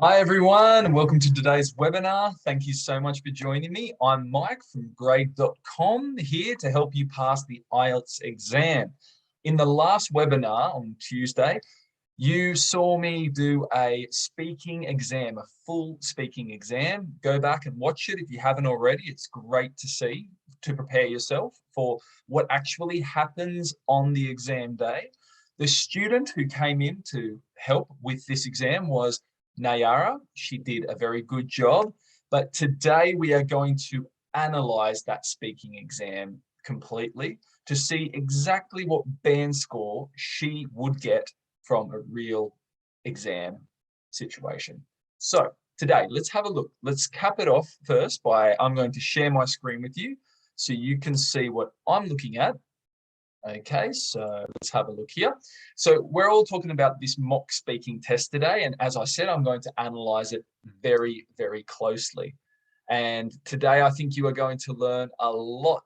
Hi everyone, and welcome to today's webinar. Thank you so much for joining me. I'm Mike from grade.com here to help you pass the IELTS exam. In the last webinar on Tuesday, you saw me do a speaking exam, a full speaking exam. Go back and watch it if you haven't already. It's great to see, to prepare yourself for what actually happens on the exam day. The student who came in to help with this exam was Nayara. She did a very good job, but today we are going to analyze that speaking exam completely to see exactly what band score she would get from a real exam situation. So today, let's have a look. Let's cap it off first by, I'm going to share my screen with you so you can see what I'm looking at. Okay, so let's have a look here. So we're all talking about this mock speaking test today. And as I said, I'm going to analyze it very, very closely. And today I think you are going to learn a lot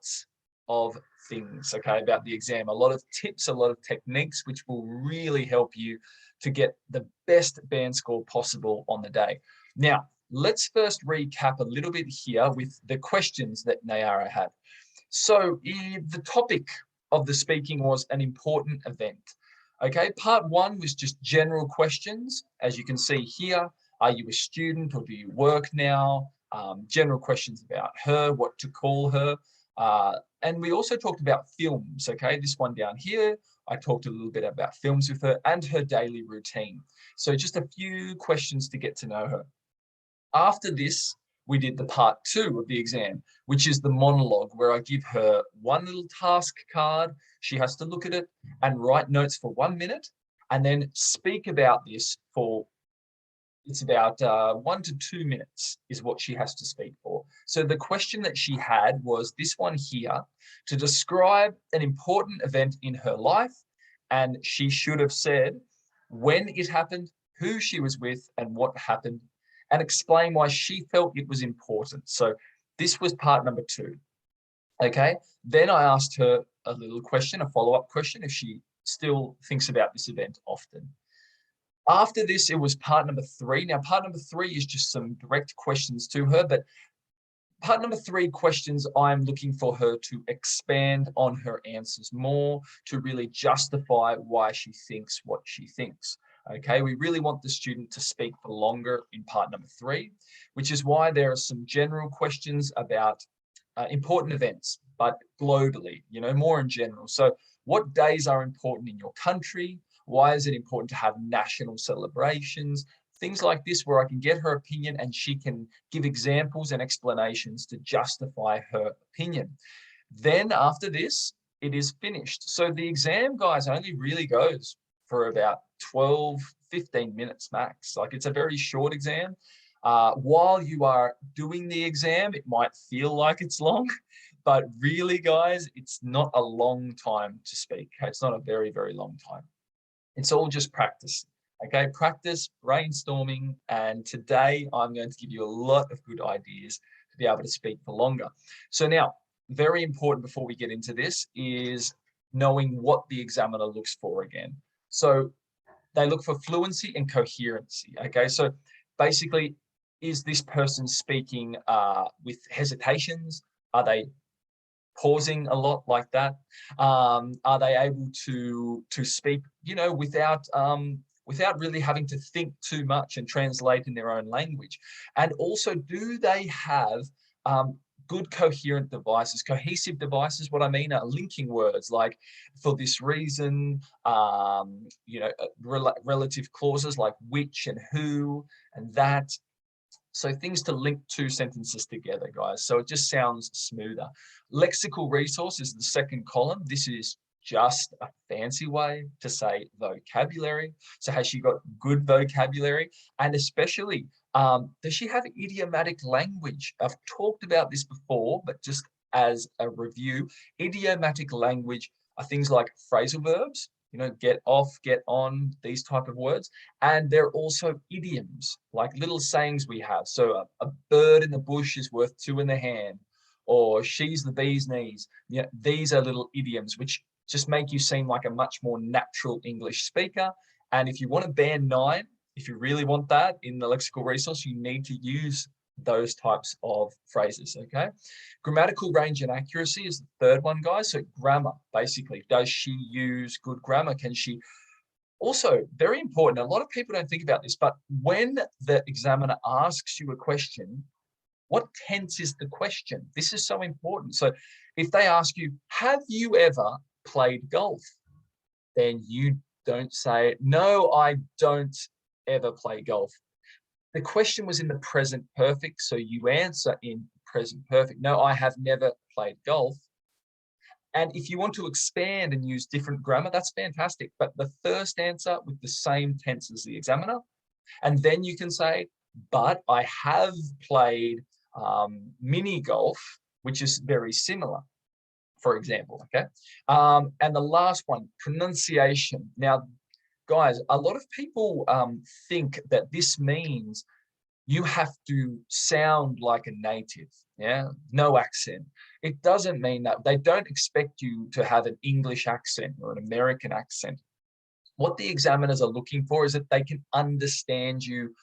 of things, okay, about the exam, a lot of tips, a lot of techniques, which will really help you to get the best band score possible on the day. Now, let's first recap a little bit here with the questions that Nayara had. So the topic of the speaking was an important event. Okay, part one was just general questions. As you can see here, are you a student or do you work now? General questions about her, what to call her. And we also talked about films, okay? This one down here, I talked a little bit about films with her and her daily routine. So just a few questions to get to know her. After this, we did the part two of the exam, which is the monologue, where I give her one little task card. She has to look at it and write notes for 1 minute and then speak about this for, it's about 1 to 2 minutes is what she has to speak for. So the question that she had was this one here, to describe an important event in her life. And she should have said when it happened, who she was with, and what happened, and explain why she felt it was important. So this was part number two. Okay. Then I asked her a little question, a follow-up question, if she still thinks about this event often. After this, it was part number three. Now, part number three is just some direct questions to her, but part number three questions, I'm looking for her to expand on her answers more, to really justify why she thinks what she thinks. Okay, we really want the student to speak for longer in part number three, which is why there are some general questions about important events, but globally, more in general. So what days are important in your country? Why is it important to have national celebrations? Things like this, where I can get her opinion and she can give examples and explanations to justify her opinion. Then after this, it is finished. So the exam, guys, only really goes for about 12, 15 minutes max. Like, it's a very short exam. While you are doing the exam, it might feel like it's long, but really, guys, it's not a long time to speak. It's not a very, very long time. It's all just practice. Okay, practice, brainstorming, and today I'm going to give you a lot of good ideas to be able to speak for longer. So now, very important before we get into this is knowing what the examiner looks for again. So they look for fluency and coherency. Okay, so basically, is this person speaking with hesitations? Are they pausing a lot like that? Are they able to speak, without really having to think too much and translate in their own language? And also, do they have good coherent devices, cohesive devices? What I mean are linking words like for this reason, relative clauses like which and who and that. So things to link two sentences together, guys. So it just sounds smoother. Lexical resource is the second column. This is just a fancy way to say vocabulary. So has she got good vocabulary? And especially, does she have idiomatic language? I've talked about this before, but just as a review, idiomatic language are things like phrasal verbs, get off, get on, these type of words. And they're also idioms, like little sayings we have. So a bird in the bush is worth two in the hand, or she's the bee's knees. These are little idioms which just make you seem like a much more natural English speaker. And if you want a band 9, if you really want that in the lexical resource, you need to use those types of phrases, okay? Grammatical range and accuracy is the third one, guys. So grammar, basically, does she use good grammar? Can she? Also, very important, a lot of people don't think about this, but when the examiner asks you a question, what tense is the question? This is so important. So if they ask you, have you ever played golf? Then you don't say, no, I don't ever play golf. The question was in the present perfect, so you answer in present perfect. No, I have never played golf. And if you want to expand and use different grammar, that's fantastic. But the first answer with the same tense as the examiner. And then you can say, but I have played mini golf, which is very similar, for example, okay? And the last one, pronunciation. Now, guys, a lot of people think that this means you have to sound like a native, yeah? No accent. It doesn't mean that. They don't expect you to have an English accent or an American accent. What the examiners are looking for is that they can understand you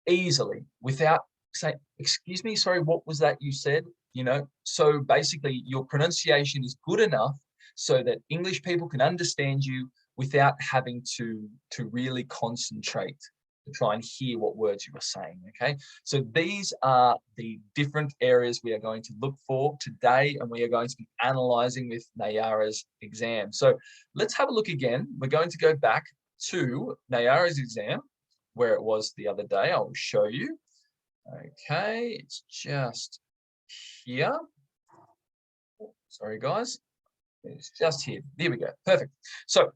easily without saying, excuse me, sorry, what was that you said? You know, so basically your pronunciation is good enough so that English people can understand you without having to really concentrate to try and hear what words you were saying, okay? So these are the different areas we are going to look for today, and we are going to be analyzing with Nayara's exam. So let's have a look again. We're going to go back to Nayara's exam, where it was the other day. I will show you. Okay, it's just here. Sorry, guys. It's just here. There we go. Perfect. So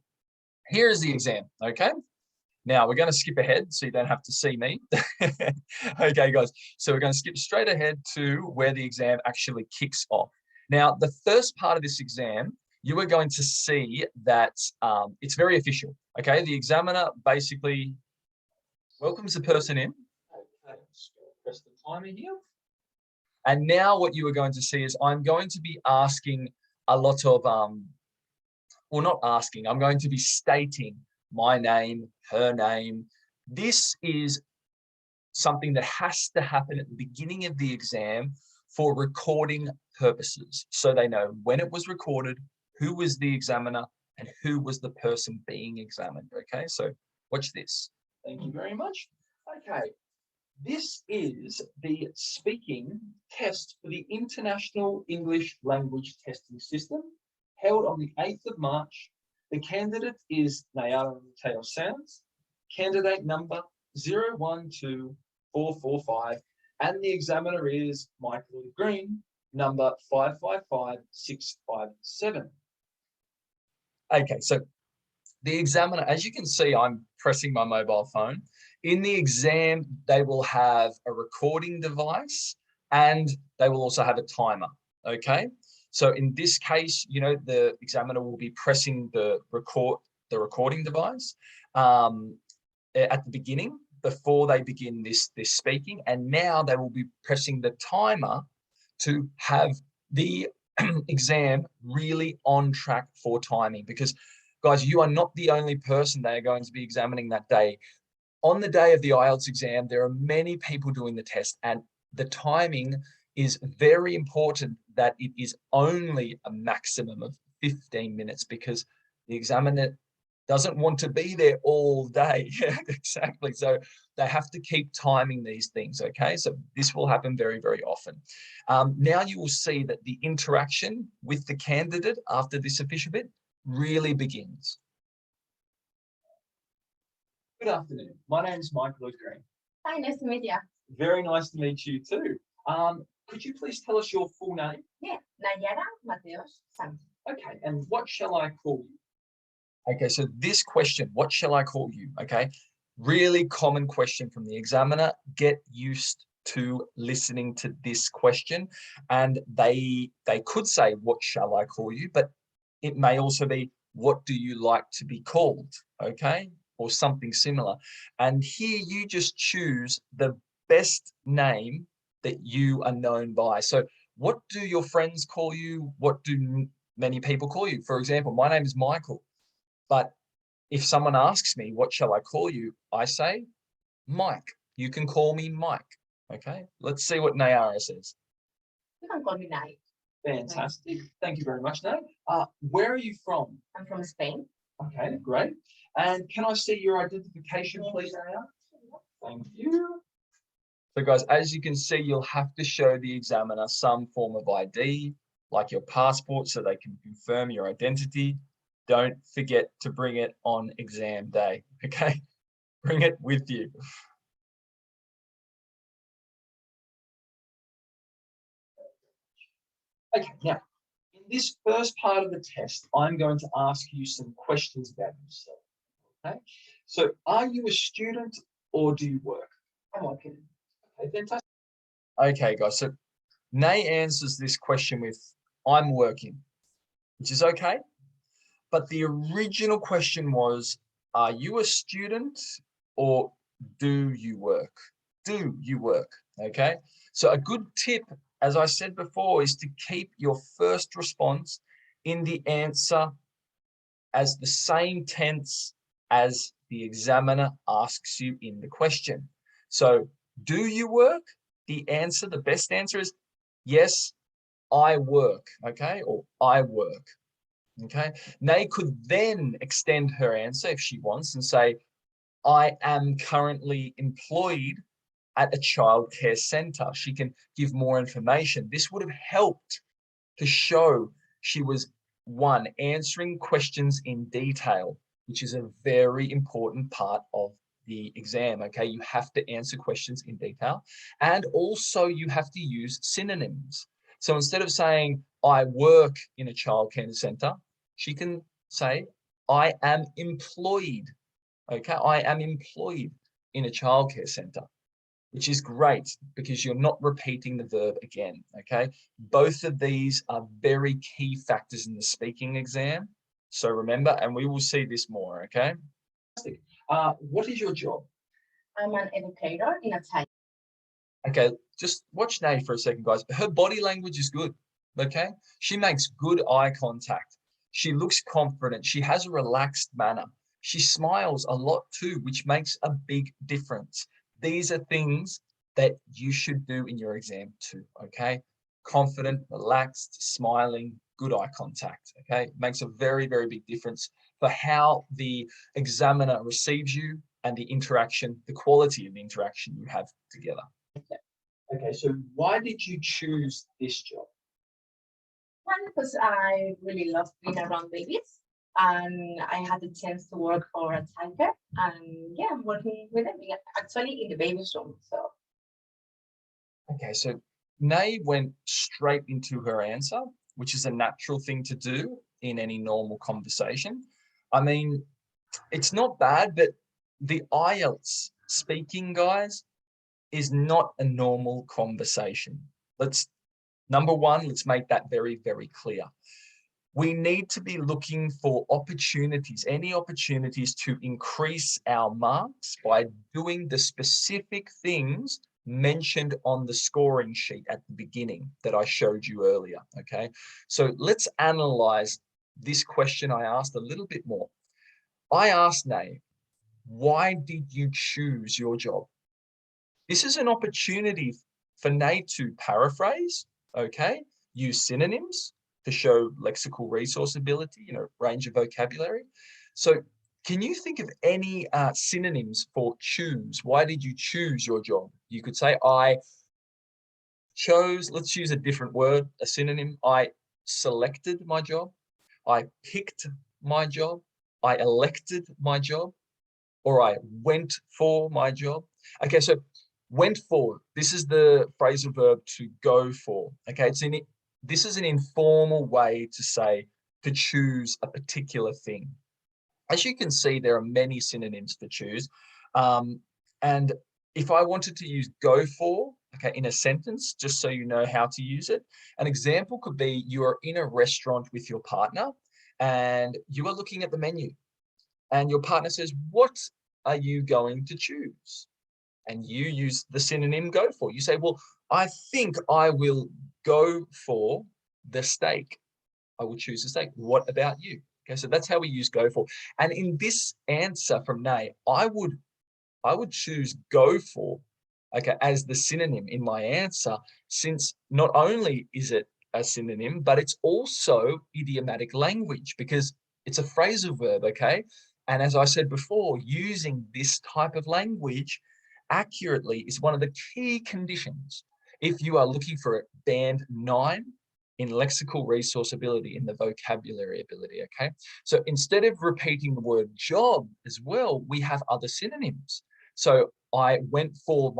here is the exam, okay? Now we're going to skip ahead so you don't have to see me. Okay, guys. So we're going to skip straight ahead to where the exam actually kicks off. Now, the first part of this exam, you are going to see that it's very official, okay? The examiner basically welcomes the person in. Okay, just press the timer here. And now what you are going to see is I'm going to be asking a lot of, well, not asking, I'm going to be stating my name, her name. This is something that has to happen at the beginning of the exam for recording purposes. So they know when it was recorded, who was the examiner, and who was the person being examined, okay? So watch this. Thank you very much. Okay, this is the speaking test for the International English Language Testing System, held on the 8th of March. The candidate is Nayara Mateo Sands, candidate number 012445, and the examiner is Michael Green, number 555657. Okay, so the examiner, as you can see, I'm pressing my mobile phone. In the exam, they will have a recording device and they will also have a timer, okay? So in this case, you know, the examiner will be pressing the recording device at the beginning before they begin this speaking, and now they will be pressing the timer to have the exam really on track for timing. Because, guys, you are not the only person they are going to be examining that day. On the day of the IELTS exam, there are many people doing the test, and the timing is very important that it is only a maximum of 15 minutes because the examiner doesn't want to be there all day. Exactly. So they have to keep timing these things, okay? So this will happen very, very often. Now you will see that the interaction with the candidate after this official bit really begins. Good afternoon. My name is Michael Green. Hi, nice to meet you. Very nice to meet you too. Could you please tell us your full name? Yeah, Nayara Mateos Santos. Okay, and what shall I call you? Okay, so this question, what shall I call you? Okay, really common question from the examiner. Get used to listening to this question. And they could say, what shall I call you? But it may also be, what do you like to be called? Okay, or something similar. And here you just choose the best name that you are known by. So what do your friends call you? What do many people call you? For example, my name is Michael, but if someone asks me, what shall I call you? I say, Mike. You can call me Mike. Okay, let's see what Nayara says. You can call me Nai. Fantastic. Thank you very much, Nay. Where are you from? I'm from Spain. Okay, great. And can I see your identification, please, Nayara? Thank you. So guys, as you can see, you'll have to show the examiner some form of ID, like your passport, so they can confirm your identity. Don't forget to bring it on exam day, okay? Bring it with you. Okay, now, in this first part of the test, I'm going to ask you some questions about yourself, okay? So are you a student or do you work? I'm working. Okay, fantastic. Okay, guys, so Nay answers this question with, I'm working, which is okay. But the original question was, are you a student or do you work? Do you work? Okay. So a good tip, as I said before, is to keep your first response in the answer as the same tense as the examiner asks you in the question. So do you work? The answer, the best answer is yes, I work. Okay. Or I work. Okay. Nay could then extend her answer if she wants and say, I am currently employed at a childcare centre. She can give more information. This would have helped to show she was, one, answering questions in detail, which is a very important part of the exam. Okay. You have to answer questions in detail. And also you have to use synonyms. So instead of saying, I work in a childcare centre, she can say, I am employed. Okay, I am employed in a childcare centre, which is great because you're not repeating the verb again. Okay, both of these are very key factors in the speaking exam. So remember, and we will see this more. Okay. What is your job? I'm an educator in a child. Okay, just watch Nay for a second, guys. Her body language is good. Okay, she makes good eye contact. She looks confident. She has a relaxed manner. She smiles a lot too, which makes a big difference. These are things that you should do in your exam too. Okay, confident, relaxed, smiling, good eye contact. Okay, makes a very, very big difference for how the examiner receives you and the interaction, the quality of the interaction you have together. Okay, so why did you choose this job? One, because I really love being around babies. And I had the chance to work for a childcare. And yeah, I'm working with them actually in the baby's room. So Okay, so Nay went straight into her answer, which is a natural thing to do in any normal conversation. I mean, it's not bad, but the IELTS speaking, guys, is not a normal conversation. Number one, let's make that very, very clear. We need to be looking for opportunities, any opportunities to increase our marks by doing the specific things mentioned on the scoring sheet at the beginning that I showed you earlier, okay? So let's analyze this question I asked a little bit more. I asked Nay, why did you choose your job? This is an opportunity for Nay to paraphrase, okay? Use synonyms to show lexical resource ability, range of vocabulary. So can you think of any synonyms for choose? Why did you choose your job? You could say, I chose, let's use a different word, a synonym. I selected my job. I picked my job. I elected my job. Or I went for my job. Okay, so went for, this is the phrasal verb to go for. Okay, this is an informal way to say to choose a particular thing. As you can see, there are many synonyms for choose. And if I wanted to use go for, okay, in a sentence, just so you know how to use it, an example could be you are in a restaurant with your partner and you are looking at the menu and your partner says, what are you going to choose? And you use the synonym go for. You say, well, I think I will go for the steak. I will choose the steak. What about you? Okay, so that's how we use go for. And in this answer from Nay, I would choose go for, okay, as the synonym in my answer, since not only is it a synonym, but it's also idiomatic language because it's a phrasal verb, okay? And as I said before, using this type of language accurately is one of the key conditions if you are looking for a band 9 in lexical resource ability, in the vocabulary ability, okay? So instead of repeating the word job as well, we have other synonyms. So I went for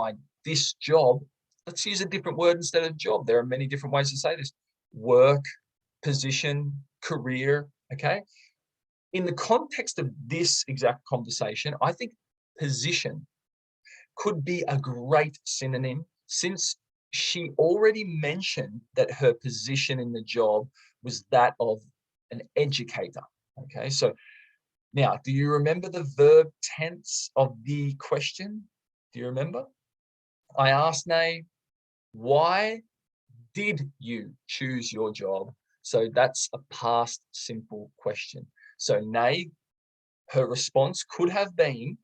this job. Let's use a different word instead of job. There are many different ways to say this. Work, position, career, okay? In the context of this exact conversation, I think position could be a great synonym since she already mentioned that her position in the job was that of an educator. Okay, so now, do you remember the verb tense of the question? Do you remember? I asked Nay, why did you choose your job? So that's a past simple question. So Nay, her response could have been,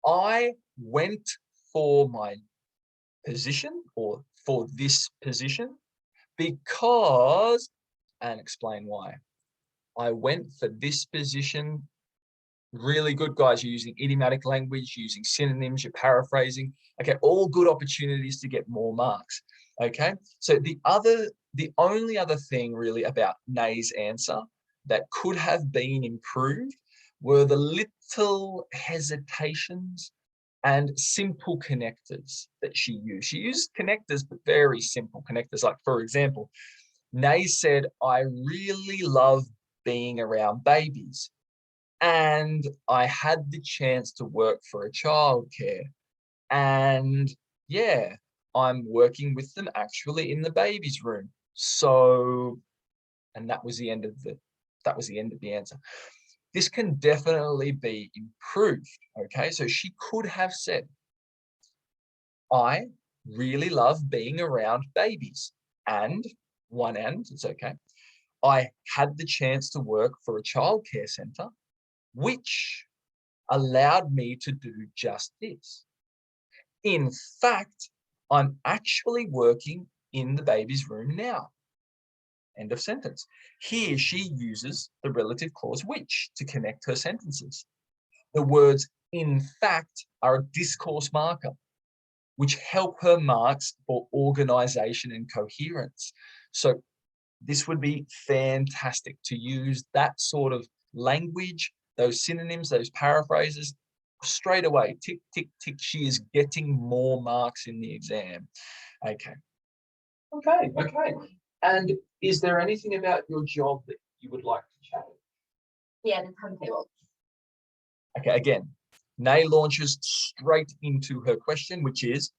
I went for my position or for this position because, and explain why. I went for this position. Really good, guys. You're using idiomatic language, using synonyms, you're paraphrasing. Okay, all good opportunities to get more marks. Okay, so the only other thing really about Nay's answer that could have been improved were the little hesitations and simple connectors that she used. She used connectors, but very simple connectors. Like, for example, Nay said, I really love being around babies. And I had the chance to work for a childcare. And yeah, I'm working with them actually in the baby's room. So, and that was the end of the answer. This can definitely be improved. Okay, so she could have said, I really love being around babies. And it's okay. I had the chance to work for a childcare centre, which allowed me to do just this. In fact, I'm actually working in the baby's room now. End of sentence. Here she uses the relative clause which to connect her sentences. The words in fact are a discourse marker, which help her marks for organization and coherence. So this would be fantastic to use that sort of language, those synonyms, those paraphrases, straight away. Tick, tick, tick. She is getting more marks in the exam. Okay. Okay. And is there anything about your job that you would like to change? Yeah, the timetable. Okay, again, Nay launches straight into her question, which is,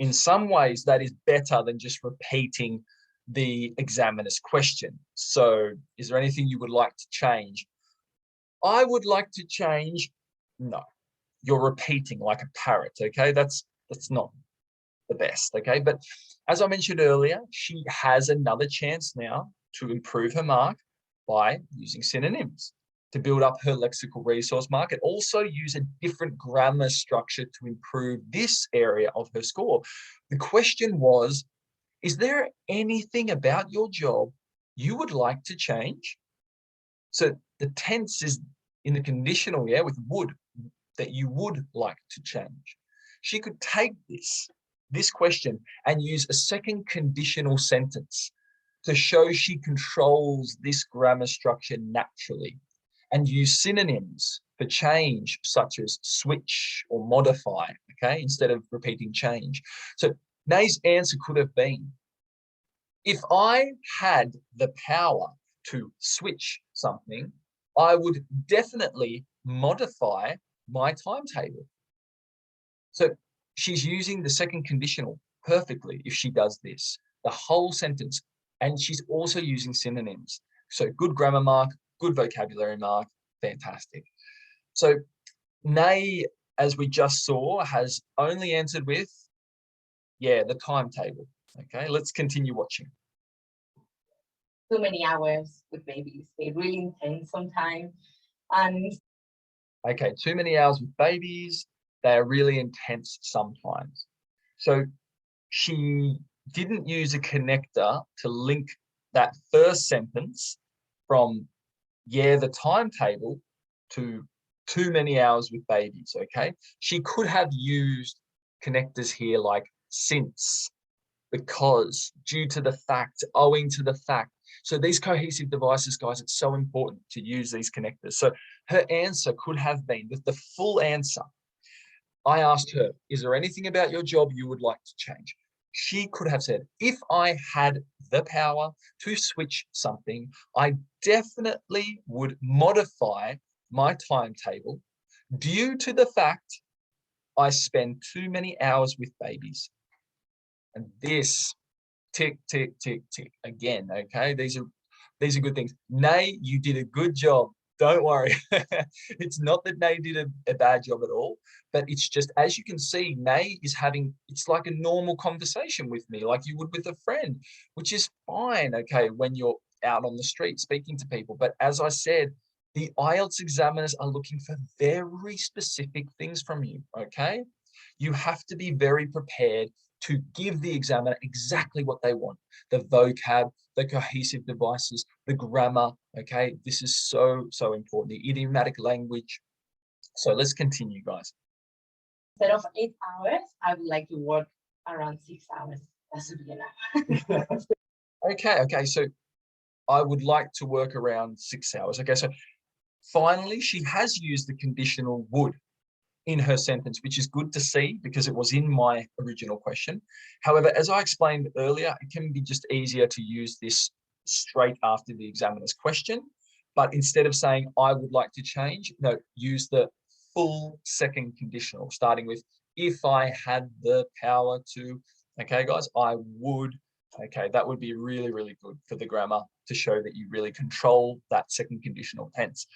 in some ways, that is better than just repeating the examiner's question. So is there anything you would like to change? I would like to change, no. You're repeating like a parrot, okay? That's not the best, okay? But as I mentioned earlier, she has another chance now to improve her mark by using synonyms to build up her lexical resource mark and also use a different grammar structure to improve this area of her score. The question was, is there anything about your job you would like to change? So the tense is in the conditional, yeah, with would, that you would like to change. She could take this question and use a second conditional sentence to show she controls this grammar structure naturally and use synonyms for change such as switch or modify, okay, instead of repeating change. So Nay's answer could have been, if I had the power to switch something, I would definitely modify my timetable. So she's using the second conditional perfectly if she does this, the whole sentence. And she's also using synonyms. So good grammar mark, good vocabulary mark, fantastic. So Nay, as we just saw, has only answered with, yeah, the timetable. Okay, let's continue watching. too many hours with babies. They're really intense sometimes. And Okay, too many hours with babies. They are really intense sometimes. So she didn't use a connector to link that first sentence from, yeah, the timetable to too many hours with babies, okay? She could have used connectors here like since, because, due to the fact, owing to the fact. So these cohesive devices, guys, it's so important to use these connectors. So her answer could have been, with the full answer, I asked her, is there anything about your job you would like to change? She could have said, if I had the power to switch something, I definitely would modify my timetable due to the fact I spend too many hours with babies. And this, tick, tick, tick, tick, again, okay? These are good things. Nay, you did a good job. Don't worry. It's not that Nay did a bad job at all, but it's just, as you can see, Nay is having, it's like a normal conversation with me, like you would with a friend, which is fine, okay, when you're out on the street speaking to people. But as I said, the IELTS examiners are looking for very specific things from you, okay? You have to be very prepared to give the examiner exactly what they want: the vocab, the cohesive devices, the grammar, okay? This is so, so important, the idiomatic language. So let's continue, guys. instead of 8 hours, I would like to work around 6 hours. That should be enough. Okay, so I would like to work around 6 hours. Okay, so finally, she has used the conditional would in her sentence, which is good to see because it was in my original question. However, as I explained earlier, it can be just easier to use this straight after the examiner's question. But instead of saying, I would like to change, no, use the full second conditional, starting with, if I had the power to, okay, guys, I would. Okay, that would be really, really good for the grammar to show that you really control that second conditional tense.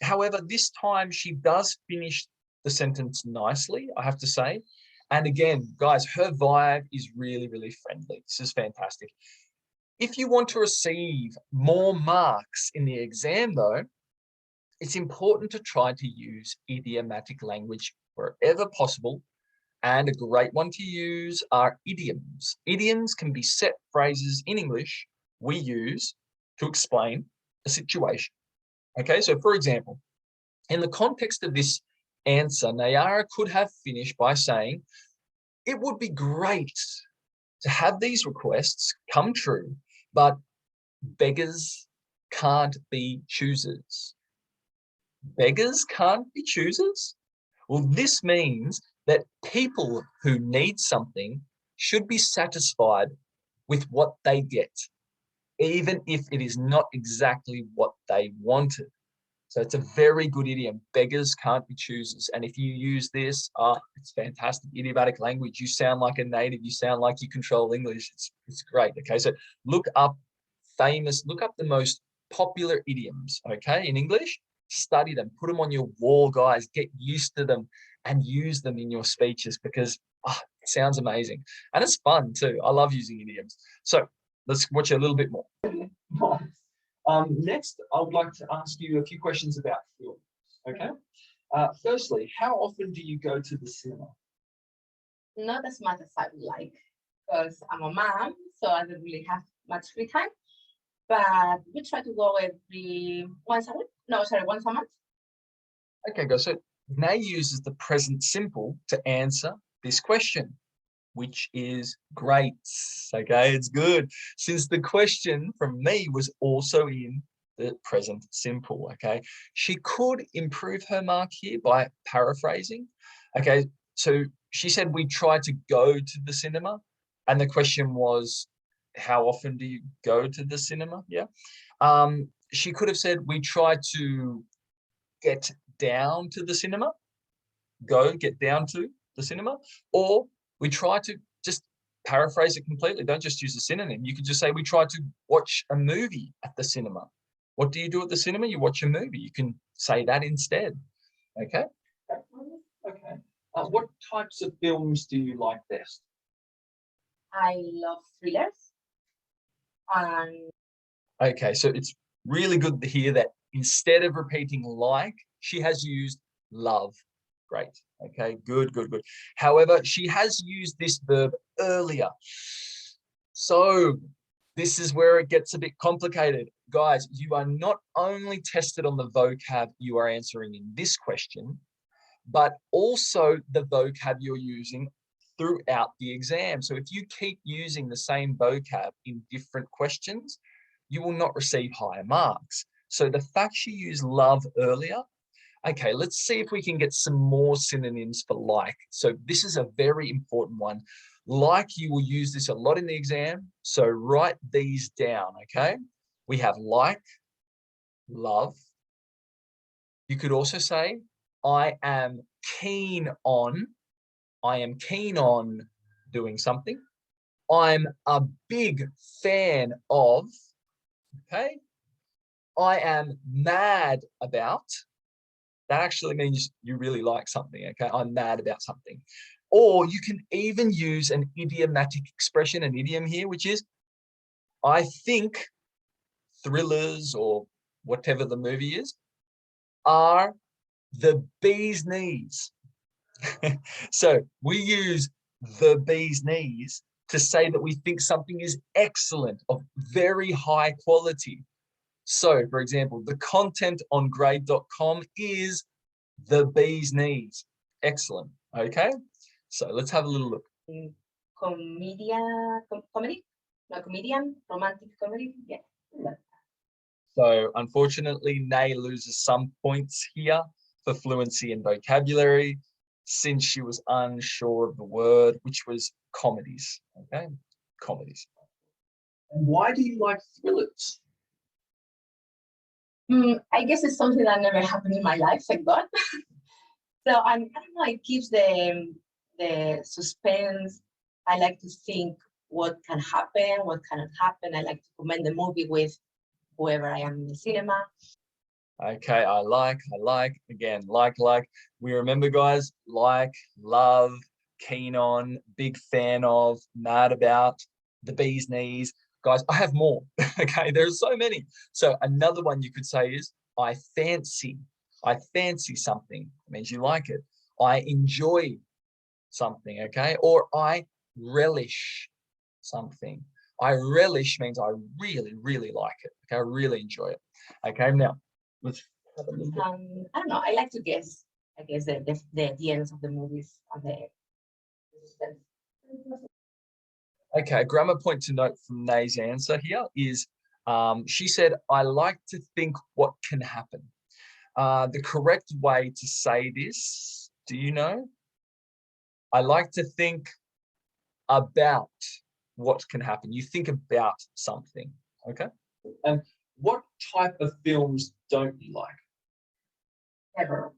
However, this time she does finish the sentence nicely, I have to say. And again, guys, her vibe is really, really friendly. This is fantastic. If you want to receive more marks in the exam, though, it's important to try to use idiomatic language wherever possible. And a great one to use are idioms. Idioms can be set phrases in English we use to explain a situation. Okay, so for example, in the context of this answer, Nayara could have finished by saying, it would be great to have these requests come true, but beggars can't be choosers. Beggars can't be choosers? Well, this means that people who need something should be satisfied with what they get, even if it is not exactly what they wanted. So it's a very good idiom. Beggars can't be choosers. And if you use this, it's fantastic. Idiomatic language. You sound like a native. You sound like you control English. It's great. Okay, so look up the most popular idioms, okay, in English. Study them, put them on your wall, guys. Get used to them and use them in your speeches because it sounds amazing. And it's fun too. I love using idioms. So let's watch a little bit more. Next, I would like to ask you a few questions about films. Okay. Firstly, how often do you go to the cinema? Not as much as I would like, because I'm a mom, so I don't really have much free time. But we try to go every once a week. No, sorry, once a month. Okay, guys. So Nay uses the present simple to answer this question, which is great. Okay, it's good. Since the question from me was also in the present simple, okay? She could improve her mark here by paraphrasing. Okay, so she said we try to go to the cinema, and the question was, how often do you go to the cinema? Yeah. She could have said we try to get down to the cinema, get down to the cinema, or we try to just paraphrase it completely. Don't just use a synonym. You could just say we try to watch a movie at the cinema. What do you do at the cinema? You watch a movie. You can say that instead. Okay. Okay. What types of films do you like best? I love thrillers and Okay, so it's really good to hear that instead of repeating like, she has used love. Great. Okay, good, good, good. However, she has used this verb earlier. So this is where it gets a bit complicated. Guys, you are not only tested on the vocab you are answering in this question, but also the vocab you're using throughout the exam. So if you keep using the same vocab in different questions, you will not receive higher marks. So the fact she used love earlier, okay, let's see if we can get some more synonyms for like. So this is a very important one. Like, you will use this a lot in the exam. So write these down, okay? We have like, love. You could also say, I am keen on doing something. I'm a big fan of, okay? I am mad about. That actually means you really like something, okay? I'm mad about something. Or you can even use an idiomatic expression, an idiom here, which is, I think thrillers or whatever the movie is, are the bee's knees. So we use the bee's knees to say that we think something is excellent, of very high quality. So, for example, the content on grade.com is the bee's knees. Excellent. Okay. So let's have a little look. Comedy? No, comedian, romantic comedy. Yeah. So unfortunately, Nay loses some points here for fluency and vocabulary, since she was unsure of the word, which was comedies. Okay, comedies. And why do you like thrillers? I guess it's something that never happened in my life, thank God. So I don't know, it keeps the suspense. I like to think what can happen, what cannot happen. I like to comment the movie with whoever I am in the cinema. Okay, I like, again, like. We remember, guys, like, love, keen on, big fan of, mad about, the bee's knees. Guys, I have more, okay? There's so many. So another one you could say is, I fancy something. It means you like it. I enjoy something, okay? Or I relish something. I relish means I really, really like it. Okay, I really enjoy it. Okay, now let's have a look. I don't know. I like to guess. I guess the ends of the movies and the. Okay, a grammar point to note from Nay's answer here is she said, I like to think what can happen. The correct way to say this, do you know? I like to think about what can happen. You think about something, okay? And what type of films don't you like? Terror.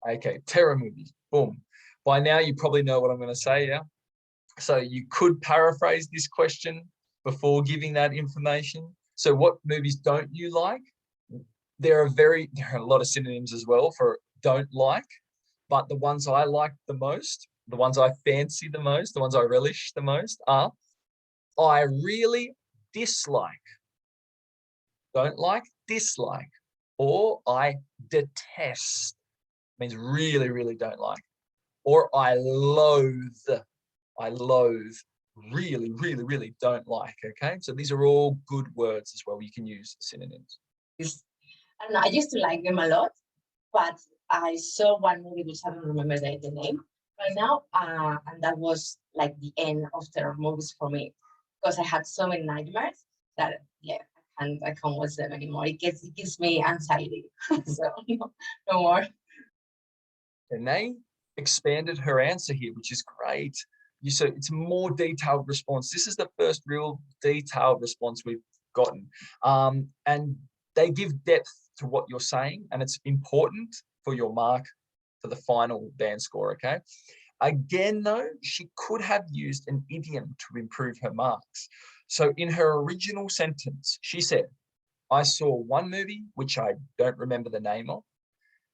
Okay, terror movies, boom. By now, you probably know what I'm going to say, yeah? So you could paraphrase this question before giving that information. So what movies don't you like? There are a lot of synonyms as well for don't like, but the ones I like the most, the ones I fancy the most, the ones I relish the most are, I really dislike. Don't like, dislike. Or I detest, means really, really don't like. Or I loathe, really, really, really don't like, okay? So these are all good words as well. You can use synonyms. I don't know, I used to like them a lot, but I saw one movie which I don't remember the name right now, and that was like the end of terror movies for me, because I had so many nightmares that yeah, I can't watch them anymore. It gives me anxiety, so no more. And they expanded her answer here, which is great. You said it's a more detailed response. This is the first real detailed response we've gotten. And they give depth to what you're saying, and it's important for your mark for the final band score, okay? Again, though, she could have used an idiom to improve her marks. So in her original sentence, she said, I saw one movie, which I don't remember the name of,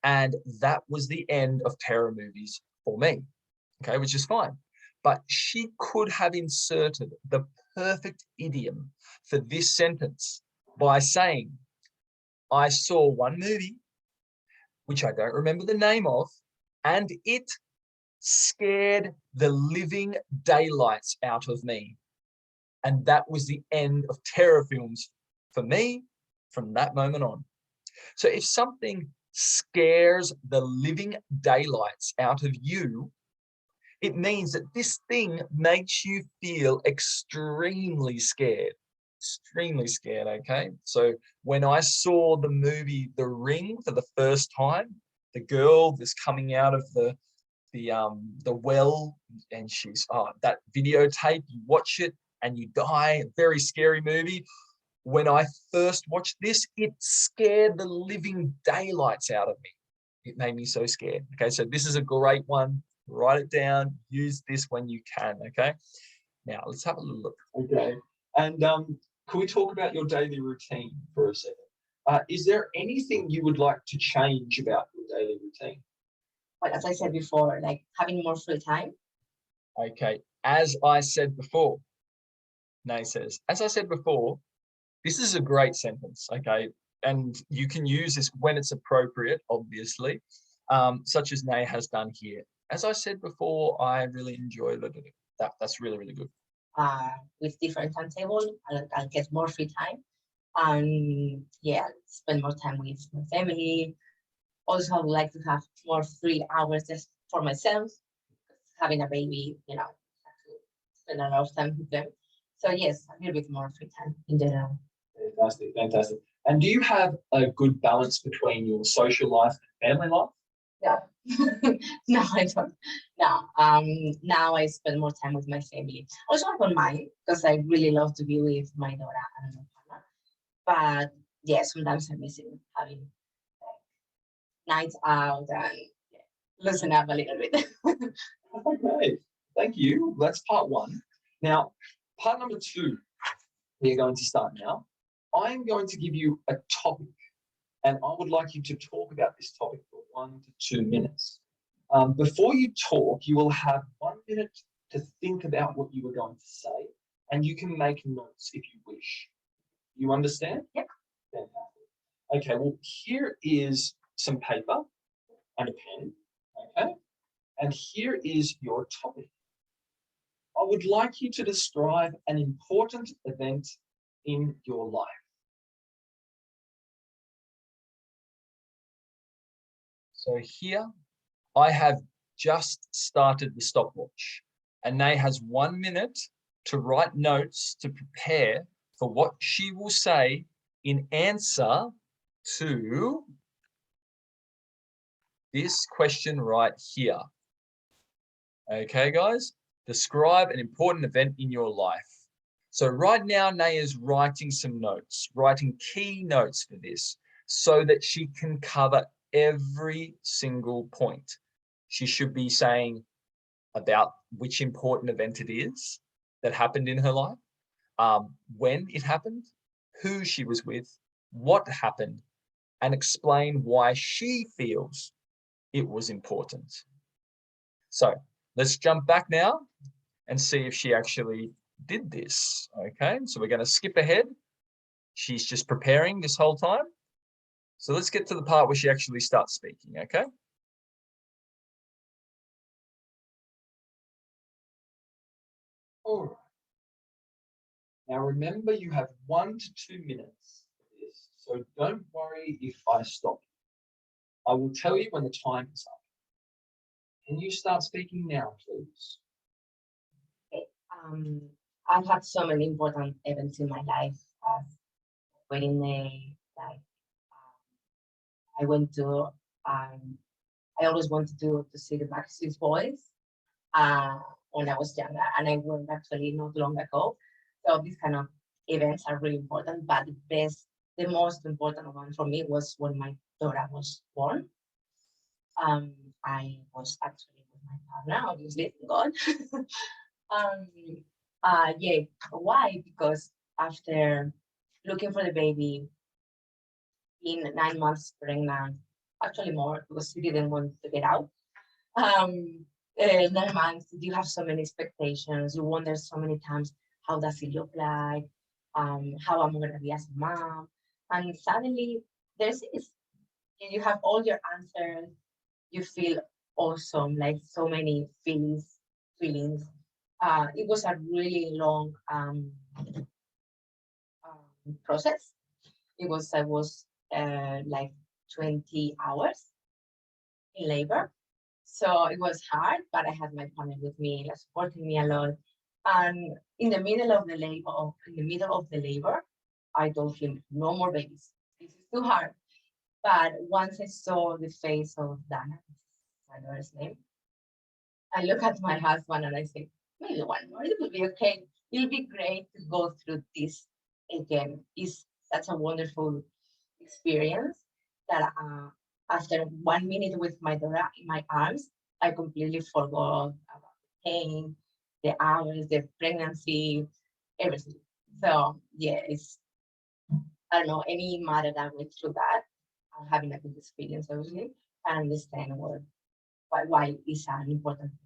and that was the end of terror movies for me, okay, which is fine. But she could have inserted the perfect idiom for this sentence by saying, I saw one movie, which I don't remember the name of, and it scared the living daylights out of me. And that was the end of terror films for me from that moment on. So if something scares the living daylights out of you, it means that this thing makes you feel extremely scared. Extremely scared, okay? So when I saw the movie The Ring for the first time, the girl that's coming out of the well, and she's that videotape, you watch it and you die, a very scary movie. When I first watched this, it scared the living daylights out of me. It made me so scared. Okay, so this is a great one. Write it down, use this when you can, okay? Now, let's have a little look. Okay, and can we talk about your daily routine for a second? Is there anything you would like to change about your daily routine? But as I said before, like having more free time. Okay, as I said before, Nay says, as I said before, this is a great sentence, okay? And you can use this when it's appropriate, obviously, such as Nay has done here. As I said before, I really enjoy that. That's really, really good. With different timetable, I'll get more free time. And yeah, spend more time with my family. Also, I would like to have more free hours just for myself. Having a baby, you know, I have to spend a lot of time with them. So yes, a little bit more free time in general. Fantastic, fantastic. And do you have a good balance between your social life and family life? Yeah. No, I don't. No. Now I spend more time with my family. Also, I don't mind because I really love to be with my daughter and my partner. But yeah, sometimes I'm missing having nights out and loosen up a little bit. Okay, thank you. That's part one. Now, part number two, we're going to start now. I'm going to give you a topic, and I would like you to talk about this topic for 1 to 2 minutes. Before you talk, you will have 1 minute to think about what you were going to say, and you can make notes if you wish. You understand? Yep. Fantastic. Okay, well, here is some paper and a pen, okay? And here is your topic. I would like you to describe an important event in your life. So here, I have just started the stopwatch, and Nay has 1 minute to write notes to prepare for what she will say in answer to this question right here. Okay, guys? Describe an important event in your life. So right now, Nay is writing some notes, writing key notes for this so that she can cover every single point. She should be saying about which important event it is that happened in her life, when it happened, who she was with, what happened, and explain why she feels it was important. So let's jump back now and see if she actually did this. Okay, so we're going to skip ahead. She's just preparing this whole time. So let's get to the part where she actually starts speaking, okay? All right. Now remember, you have 1 to 2 minutes for this, so don't worry if I stop you. I will tell you when the time is up. Can you start speaking now, please? Okay. I've had so many important events in my life. Wedding day, like I went to, I always wanted to see the Backstreet Boys uh, when I was younger, and I went actually not long ago. So these kind of events are really important. But the most important one for me was when my daughter was born. I was actually with my partner, obviously, thank God. um, yeah, why? Because after looking for the baby, being 9 months pregnant, actually more because she didn't want to get out. 9 months, you have so many expectations. You wonder so many times, how does it look like, how I'm gonna be as a mom, and suddenly there's this. You have all your answers. You feel awesome, like so many feelings. It was a really long process. I was like 20 hours in labor. So it was hard, but I had my partner with me, like supporting me a lot. And in the middle of the labor, I told him, no more babies. This is too hard. But once I saw the face of Dana, my daughter's name, I look at my husband and I say, maybe one more, it will be okay. It'll be great to go through this again. It's such a wonderful experience that after 1 minute with my daughter in my arms, I completely forgot about the pain, the hours, the pregnancy, everything. So yeah, it's I don't know any mother that went through that, having a good experience, obviously, and understand why it's an important. Thank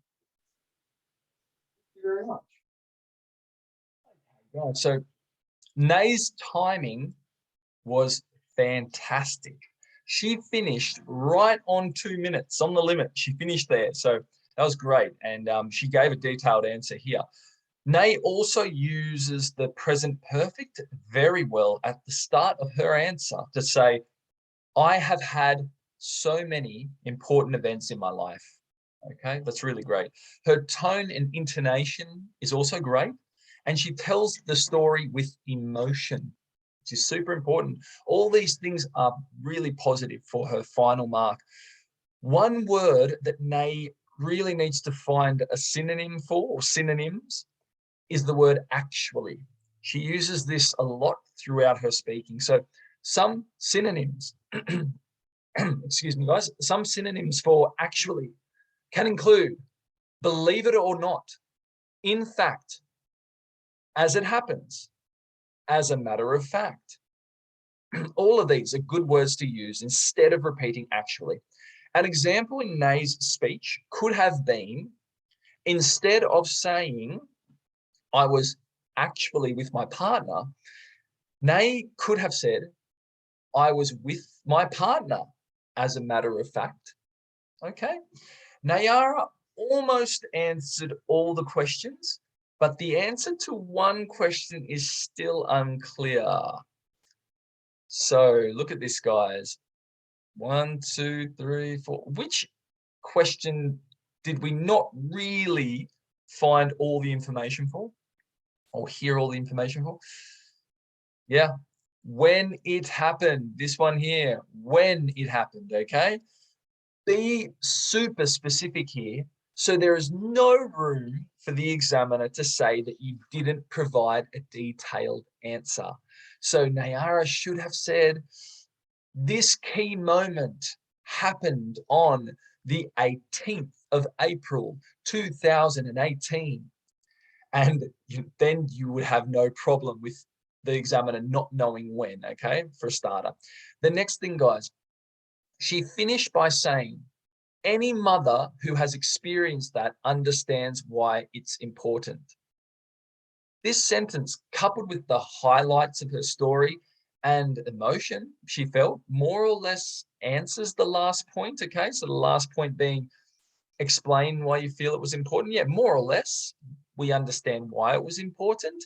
you very much. Right, so Nay's timing was fantastic. She finished right on 2 minutes on the limit. She finished there. So that was great. And she gave a detailed answer here. Nay also uses the present perfect very well at the start of her answer to say, I have had so many important events in my life. Okay, that's really great. Her tone and intonation is also great. And she tells the story with emotion, which is super important. All these things are really positive for her final mark. One word that Nay really needs to find a synonym for, or synonyms, is the word actually. She uses this a lot throughout her speaking. So some synonyms, excuse me guys, some synonyms for actually can include believe it or not, in fact, as it happens, as a matter of fact. All of these are good words to use instead of repeating actually. An example in Nay's speech could have been, instead of saying, I was actually with my partner, Nay could have said, I was with my partner, as a matter of fact. Okay. Nayara almost answered all the questions, but the answer to one question is still unclear. So look at this, guys. 1, 2, 3, 4. Which question did we not really find all the information for, or hear all the information for? Yeah, when it happened. This one here, when it happened, okay? Be super specific here. So there is no room for the examiner to say that you didn't provide a detailed answer. So Nayara should have said, this key moment happened on the 18th of April, 2018. And then you would have no problem with the examiner not knowing when, okay, for a starter. The next thing, guys, she finished by saying, any mother who has experienced that understands why it's important. This sentence, coupled with the highlights of her story and emotion she felt, more or less answers the last point, okay? So the last point being, explain why you feel it was important. Yeah, more or less, we understand why it was important.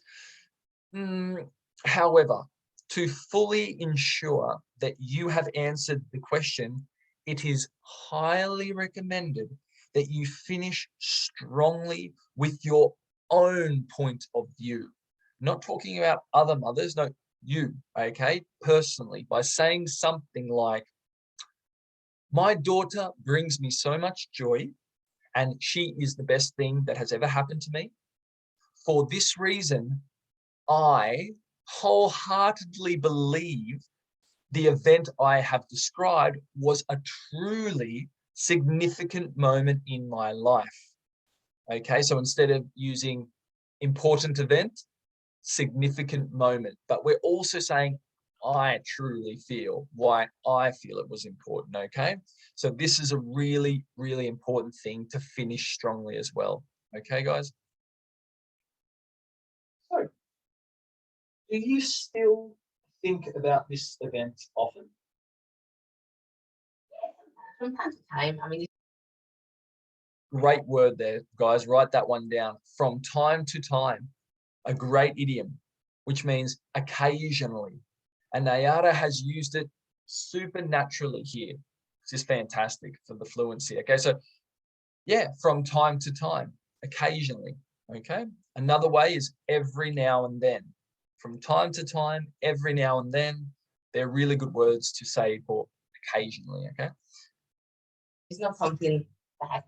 However, to fully ensure that you have answered the question, it is highly recommended that you finish strongly with your own point of view. Not talking about other mothers, no, you, okay, personally, by saying something like, my daughter brings me so much joy, and she is the best thing that has ever happened to me. For this reason, I wholeheartedly believe the event I have described was a truly significant moment in my life. Okay, so instead of using important event, significant moment, but we're also saying, I truly feel why I feel it was important, okay? So this is a really, really important thing to finish strongly as well. Okay, guys? So Do you still think about this event often? From time to time. I mean, Great word there, guys. Write that one down. From time to time, a great idiom, which means occasionally. And Nayara has used it supernaturally here. This is fantastic for the fluency. Okay, so yeah, from time to time, occasionally. Okay, another way is every now and then. From time to time, every now and then. They're really good words to say for occasionally. Okay. it's not something that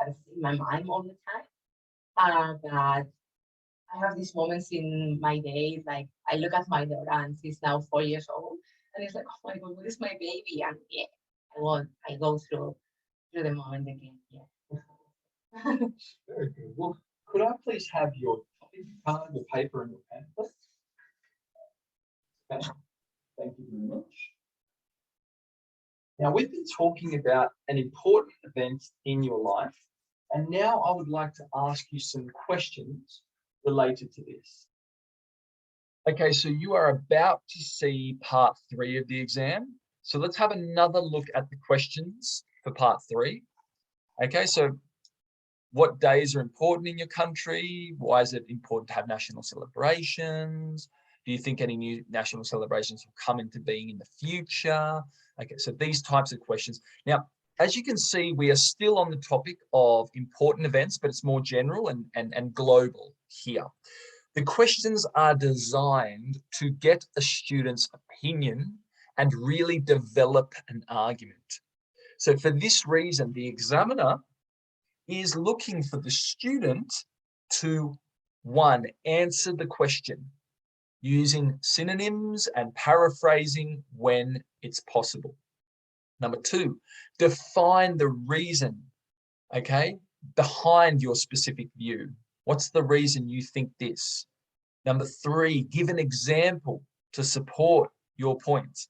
is in my mind all the time. But I have these moments in my day, like I look at my daughter and she's now 4 years old, and it's like, oh my god, what is my baby? And yeah, I go through the moment again. Yeah. Very good. Well, could I please have your topic card, your paper, and your pen, please? Okay. Thank you very much. Now, we've been talking about an important event in your life, and now I would like to ask you some questions related to this. Okay, so you are about to see part 3 of the exam. So let's have another look at the questions for part 3. Okay, so what days are important in your country? Why is it important to have national celebrations? Do you think any new national celebrations will come into being in the future? Okay, so these types of questions. Now, as you can see, we are still on the topic of important events, but it's more general and global here. The questions are designed to get a student's opinion and really develop an argument. So for this reason, the examiner is looking for the student to, 1, answer the question using synonyms and paraphrasing when it's possible. Number 2, define the reason, okay, behind your specific view. What's the reason you think this? Number 3, give an example to support your point,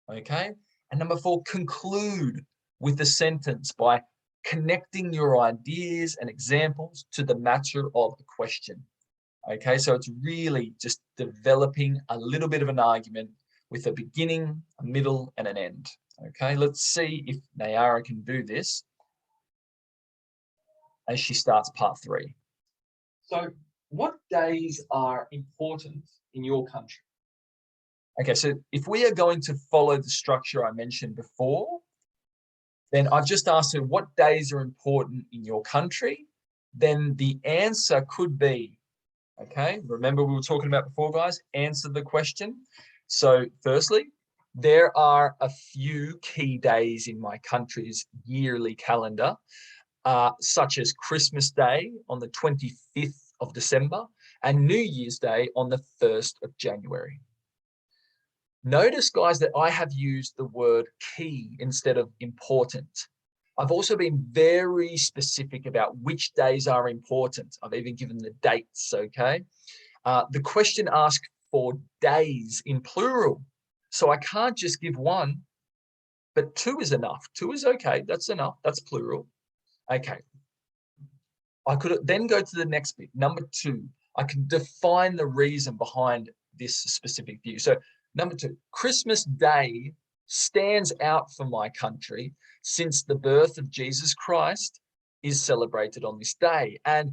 okay? And number 4, conclude with a sentence by connecting your ideas and examples to the matter of the question. Okay, so it's really just developing a little bit of an argument with a beginning, a middle, and an end. Okay, let's see if Nayara can do this as she starts part 3. So, what days are important in your country? Okay, so if we are going to follow the structure I mentioned before, then I've just asked her what days are important in your country. Then the answer could be, okay, remember we were talking about before, guys, answer the question. So firstly, there are a few key days in my country's yearly calendar, such as Christmas Day on the 25th of December and New Year's Day on the 1st of January. Notice, guys, that I have used the word key instead of important. I've also been very specific about which days are important. I've even given the dates, okay? The question asked for days in plural. So I can't just give 1, but 2 is enough. 2 is okay, that's enough, that's plural. Okay. I could then go to the next bit. Number 2, I can define the reason behind this specific view. So number 2, Christmas Day stands out for my country since the birth of Jesus Christ is celebrated on this day. And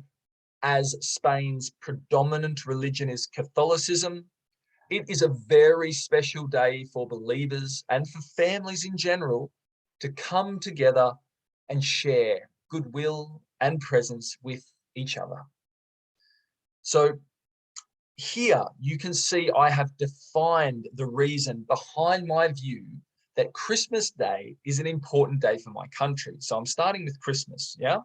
as Spain's predominant religion is Catholicism, it is a very special day for believers and for families in general to come together and share goodwill and presence with each other. So here you can see I have defined the reason behind my view that Christmas Day is an important day for my country. So I'm starting with Christmas, yeah?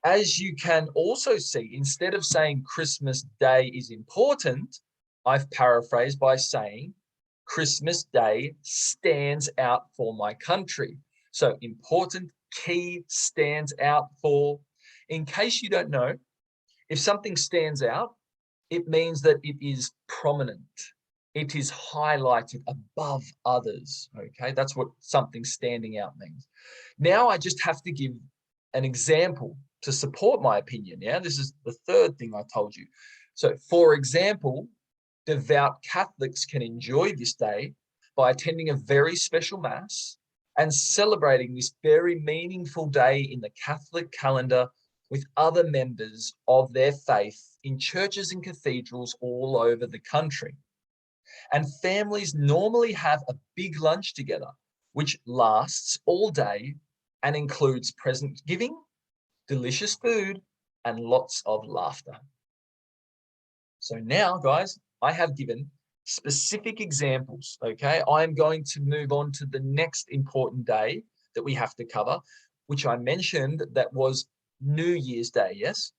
As you can also see, instead of saying Christmas Day is important, I've paraphrased by saying Christmas Day stands out for my country. So important, key, stands out for. In case you don't know, if something stands out, it means that it is prominent. It is highlighted above others, okay? That's what something standing out means. Now I just have to give an example to support my opinion, yeah? This is the third thing I told you. So, for example, Devout Catholics can enjoy this day by attending a very special Mass and celebrating this very meaningful day in the Catholic calendar with other members of their faith in churches and cathedrals all over the country. And families normally have a big lunch together, which lasts all day and includes present giving, delicious food, and lots of laughter. So now, guys, I have given specific examples, okay? I'm going to move on to the next important day that we have to cover, which I mentioned that was New Year's Day, yes?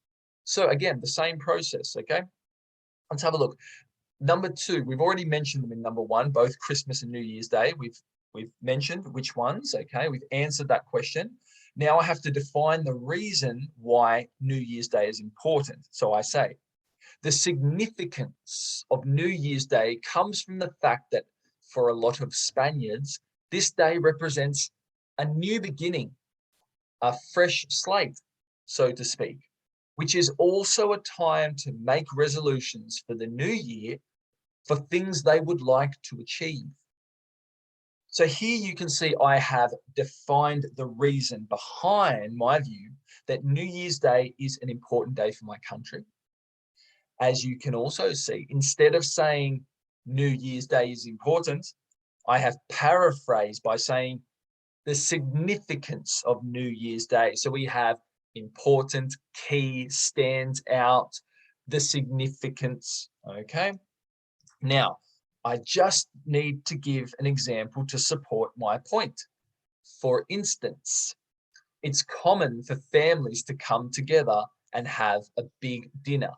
So again, the same process, okay? Let's have a look. Number 2, we've already mentioned them in number 1, both Christmas and New Year's Day. We've mentioned which ones, okay? We've answered that question. Now I have to define the reason why New Year's Day is important. So I say, the significance of New Year's Day comes from the fact that for a lot of Spaniards, this day represents a new beginning, a fresh slate, so to speak, which is also a time to make resolutions for the new year for things they would like to achieve. So here you can see I have defined the reason behind my view that New Year's Day is an important day for my country. As you can also see, instead of saying New Year's Day is important, I have paraphrased by saying the significance of New Year's Day. So we have important, key, stands out, the significance, okay? Now, I just need to give an example to support my point. For instance, it's common for families to come together and have a big dinner,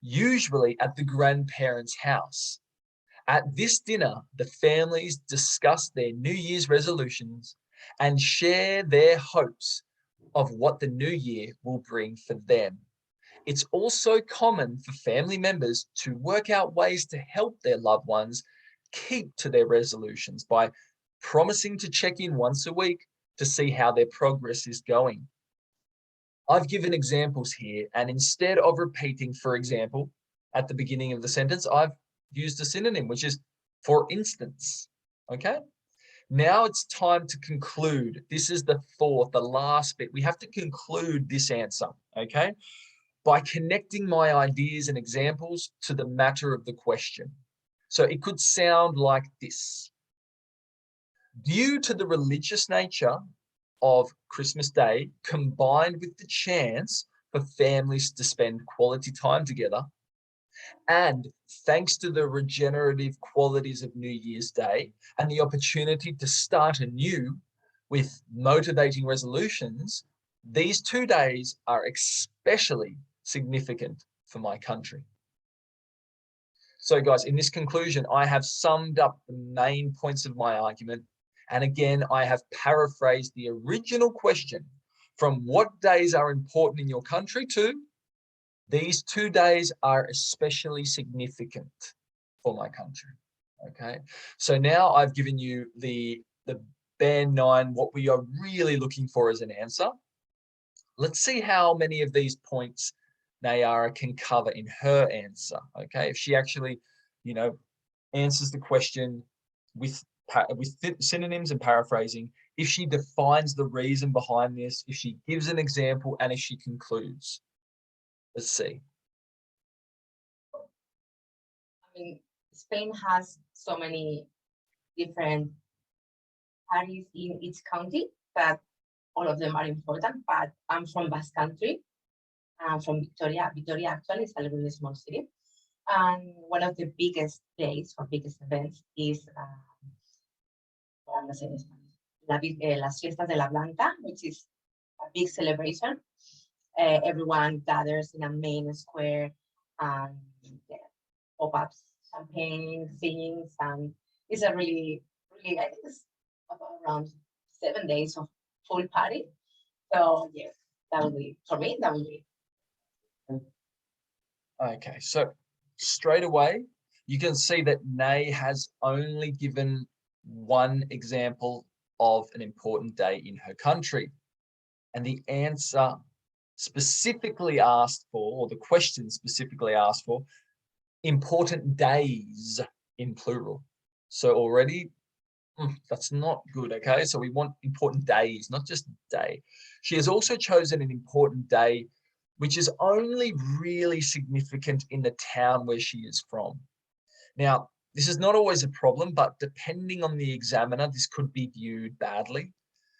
usually at the grandparents' house. At this dinner, the families discuss their New Year's resolutions and share their hopes of what the new year will bring for them. It's also common for family members to work out ways to help their loved ones keep to their resolutions by promising to check in once a week to see how their progress is going. I've given examples here, and instead of repeating, for example, at the beginning of the sentence, I've used a synonym, which is for instance, okay? Now it's time to conclude. This is the last bit. We have to conclude this answer, okay? By connecting my ideas and examples to the matter of the question. So it could sound like this. Due to the religious nature of Christmas Day, combined with the chance for families to spend quality time together, and thanks to the regenerative qualities of New Year's Day and the opportunity to start anew with motivating resolutions, these 2 days are especially significant for my country. So guys, in this conclusion, I have summed up the main points of my argument. And again, I have paraphrased the original question from what days are important in your country to these 2 days are especially significant for my country. Okay, so now I've given you the band 9, what we are really looking for as an answer. Let's see how many of these points Nayara can cover in her answer. Okay, if she actually, answers the question with synonyms and paraphrasing, if she defines the reason behind this, if she gives an example, and if she concludes. Let's see. I mean, Spain has so many different parties in each county that all of them are important, but I'm from Basque Country. I'm from Victoria. Victoria actually is a really small city. And one of the biggest days or biggest events is, what am I saying in Spanish? Las Fiestas de la Blanca, which is a big celebration. Everyone gathers in a main square and pop-ups, champagne, sings, and it's a really, I think it's around 7 days of full party. So yeah, that would be, for me, that would be. Okay, so straight away, you can see that Nay has only given one example of an important day in her country. And the answer specifically asked for, or the question specifically asked for, important days in plural. So already, that's not good, okay? So we want important days, not just day. She has also chosen an important day, which is only really significant in the town where she is from. Now, this is not always a problem, but depending on the examiner, this could be viewed badly,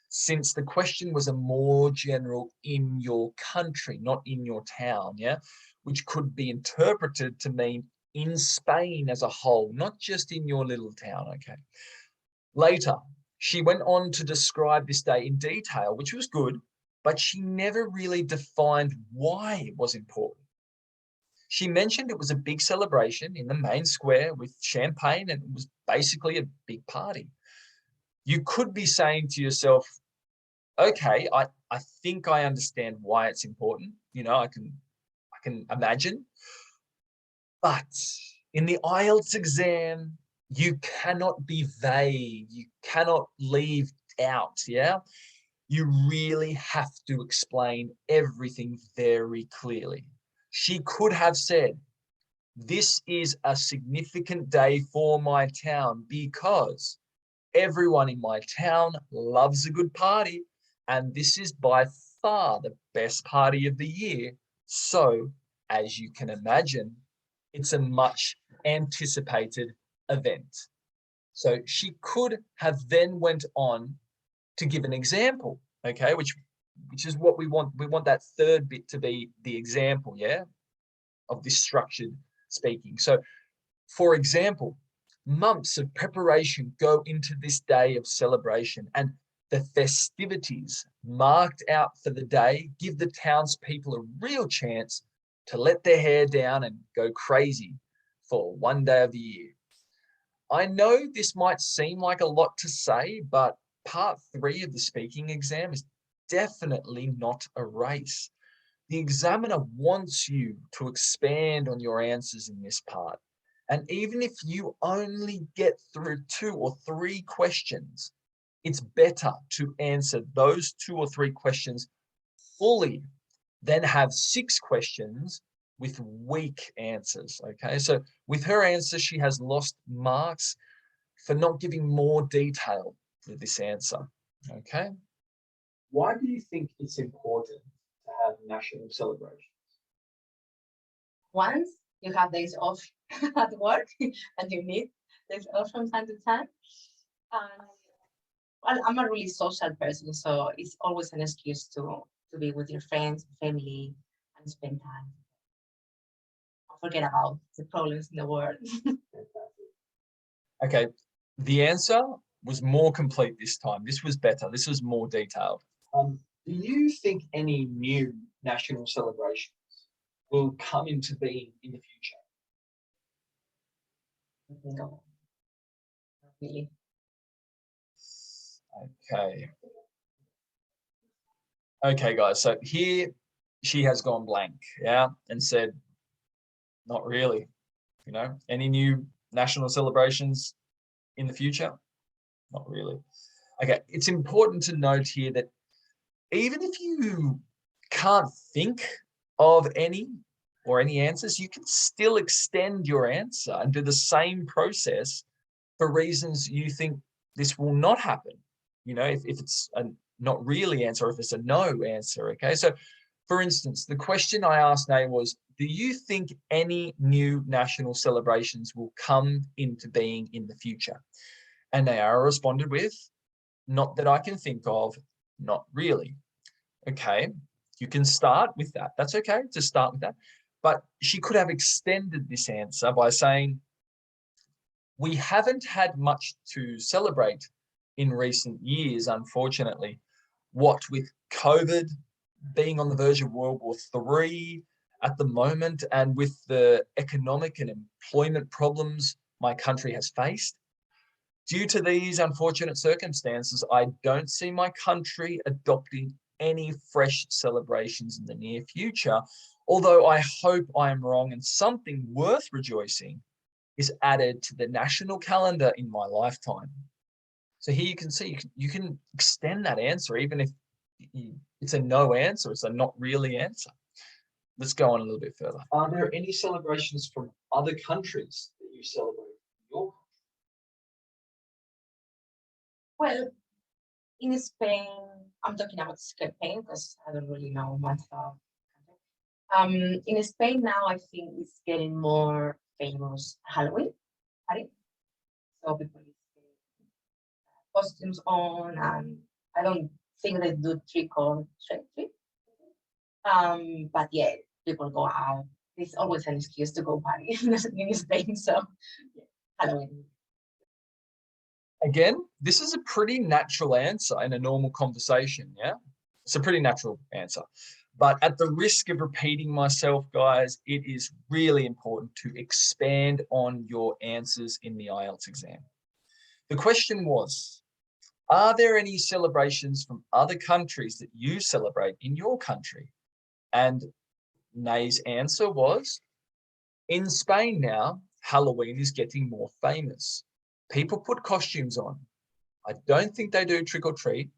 since the question was a more general in your country, not in your town, yeah, which could be interpreted to mean in Spain as a whole, not just in your little town, okay? Later, she went on to describe this day in detail, which was good, but she never really defined why it was important. She mentioned it was a big celebration in the main square with champagne, and it was basically a big party. You could be saying to yourself, okay, I think I understand why it's important. You know, I can imagine. But in the IELTS exam, you cannot be vague. You cannot leave out, yeah? You really have to explain everything very clearly. She could have said, this is a significant day for my town because everyone in my town loves a good party, and this is by far the best party of the year. So, as you can imagine, it's a much anticipated event. So she could have then went on to give an example, okay, which is what we want. We want that third bit to be the example, yeah, of this structured speaking. So, for example, months of preparation go into this day of celebration, and the festivities marked out for the day give the townspeople a real chance to let their hair down and go crazy for one day of the year. I know this might seem like a lot to say, but part 3 of the speaking exam is definitely not a race. The examiner wants you to expand on your answers in this part. And even if you only get through 2 or 3 questions, it's better to answer those 2 or 3 questions fully than have 6 questions with weak answers, okay? So with her answer, she has lost marks for not giving more detail to this answer, okay? Why do you think it's important to have national celebrations? Once you have days off at work and you need days off from time to time. And well, I'm a really social person, so it's always an excuse to be with your friends, family, and spend time. Don't forget about the problems in the world. Okay, the answer was more complete this time. This was better. This was more detailed. Do you think any new national celebrations will come into being in the future? No, not really. Okay. Okay, guys. So here she has gone blank, yeah, and said, not really. You know, any new national celebrations in the future? Not really. Okay, it's important to note here that even if you can't think of any or any answers, you can still extend your answer and do the same process for reasons you think this will not happen. You know, if it's a not really answer, or if it's a no answer, okay? So for instance, the question I asked Nay was, do you think any new national celebrations will come into being in the future? And Nayara responded with, not that I can think of, not really. Okay, you can start with that. That's okay to start with that. But she could have extended this answer by saying, we haven't had much to celebrate in recent years, unfortunately. What with COVID being on the verge of World War III at the moment, and with the economic and employment problems my country has faced. Due to these unfortunate circumstances, I don't see my country adopting any fresh celebrations in the near future, although I hope I am wrong and something worth rejoicing is added to the national calendar in my lifetime. So here you can see, you can extend that answer even if it's a no answer, it's a not really answer. let's go on a little bit further. Are there any celebrations from other countries that you celebrate in your Well, in Spain, I'm talking about Spain because I don't really know much about. In Spain now, I think it's getting more famous Halloween party. So people is costumes on, and I don't think they do trick or treat. But yeah, people go out. It's always an excuse to go party in Spain. So yeah, Halloween. Again, this is a pretty natural answer in a normal conversation, yeah? It's a pretty natural answer. But at the risk of repeating myself, guys, it is really important to expand on your answers in the IELTS exam. The question was, are there any celebrations from other countries that you celebrate in your country? And Nay's answer was, in Spain now, Halloween is getting more famous. People put costumes on. I don't think they do trick or treat,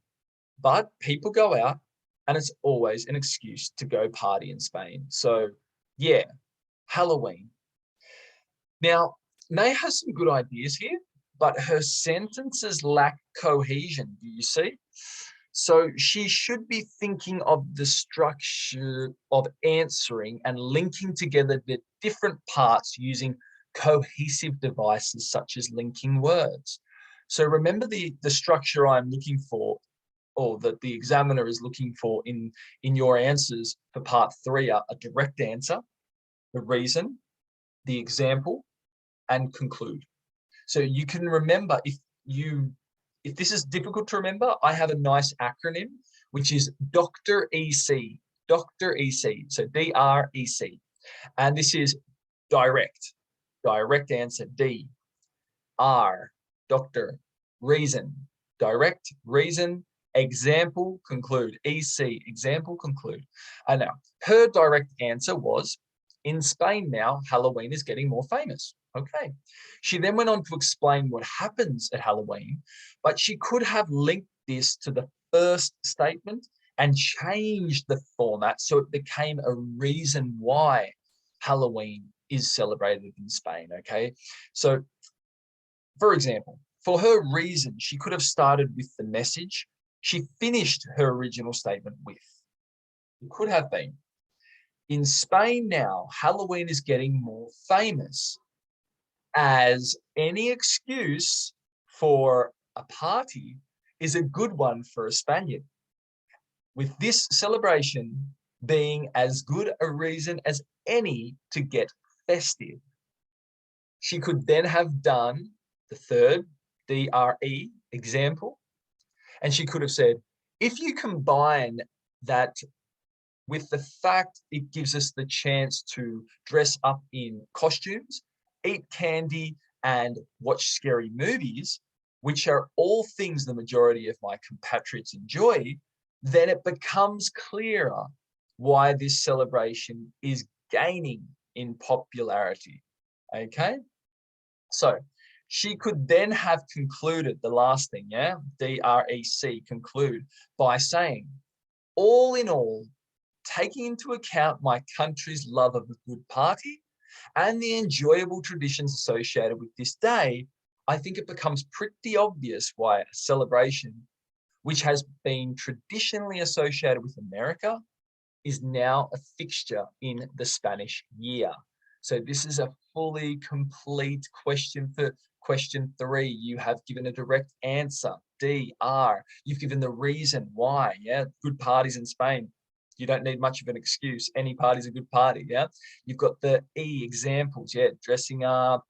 but people go out and it's always an excuse to go party in Spain. So yeah, Halloween. Now, Nay has some good ideas here, but her sentences lack cohesion. Do you see? So she should be thinking of the structure of answering and linking together the different parts using cohesive devices such as linking words. So remember the structure I'm looking for, or that the examiner is looking for in your answers for part 3 are a direct answer, the reason, the example, and conclude. So you can remember, if this is difficult to remember, I have a nice acronym, which is Dr. EC, Dr. EC, so DREC. And this is direct answer, D, R, doctor, reason, direct, reason, example, conclude, EC, example, conclude. And now, her direct answer was, in Spain now, Halloween is getting more famous. Okay. She then went on to explain what happens at Halloween, but she could have linked this to the first statement and changed the format so it became a reason why Halloween is celebrated in Spain. Okay. So, for example, for her reason, she could have started with the message she finished her original statement with. It could have been, in Spain now, Halloween is getting more famous, as any excuse for a party is a good one for a Spaniard, with this celebration being as good a reason as any to get festive. She could then have done the third DRE example, and she could have said, if you combine that with the fact it gives us the chance to dress up in costumes, eat candy, and watch scary movies, which are all things the majority of my compatriots enjoy, then it becomes clearer why this celebration is gaining in popularity. Okay? So she could then have concluded the last thing, yeah? DREC, conclude, by saying, all in all, taking into account my country's love of a good party and the enjoyable traditions associated with this day, I think it becomes pretty obvious why a celebration which has been traditionally associated with America is now a fixture in the Spanish year. So this is a fully complete question for question 3. You have given a direct answer, D, R. You've given the reason why, yeah, good parties in Spain. You don't need much of an excuse. Any party's a good party, yeah? You've got the E, examples, yeah, dressing up,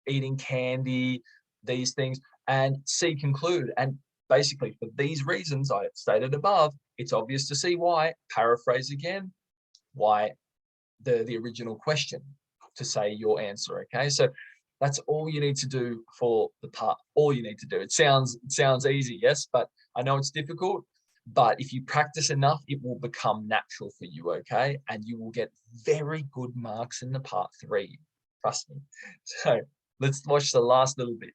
eating candy, these things, and C, conclude. And basically, for these reasons I stated above, it's obvious to see why, paraphrase again, why the original question to say your answer, okay? So that's all you need to do for the part, all you need to do. It sounds easy, yes, but I know it's difficult, but if you practice enough, it will become natural for you, okay? And you will get very good marks in the part 3, trust me. So let's watch the last little bit.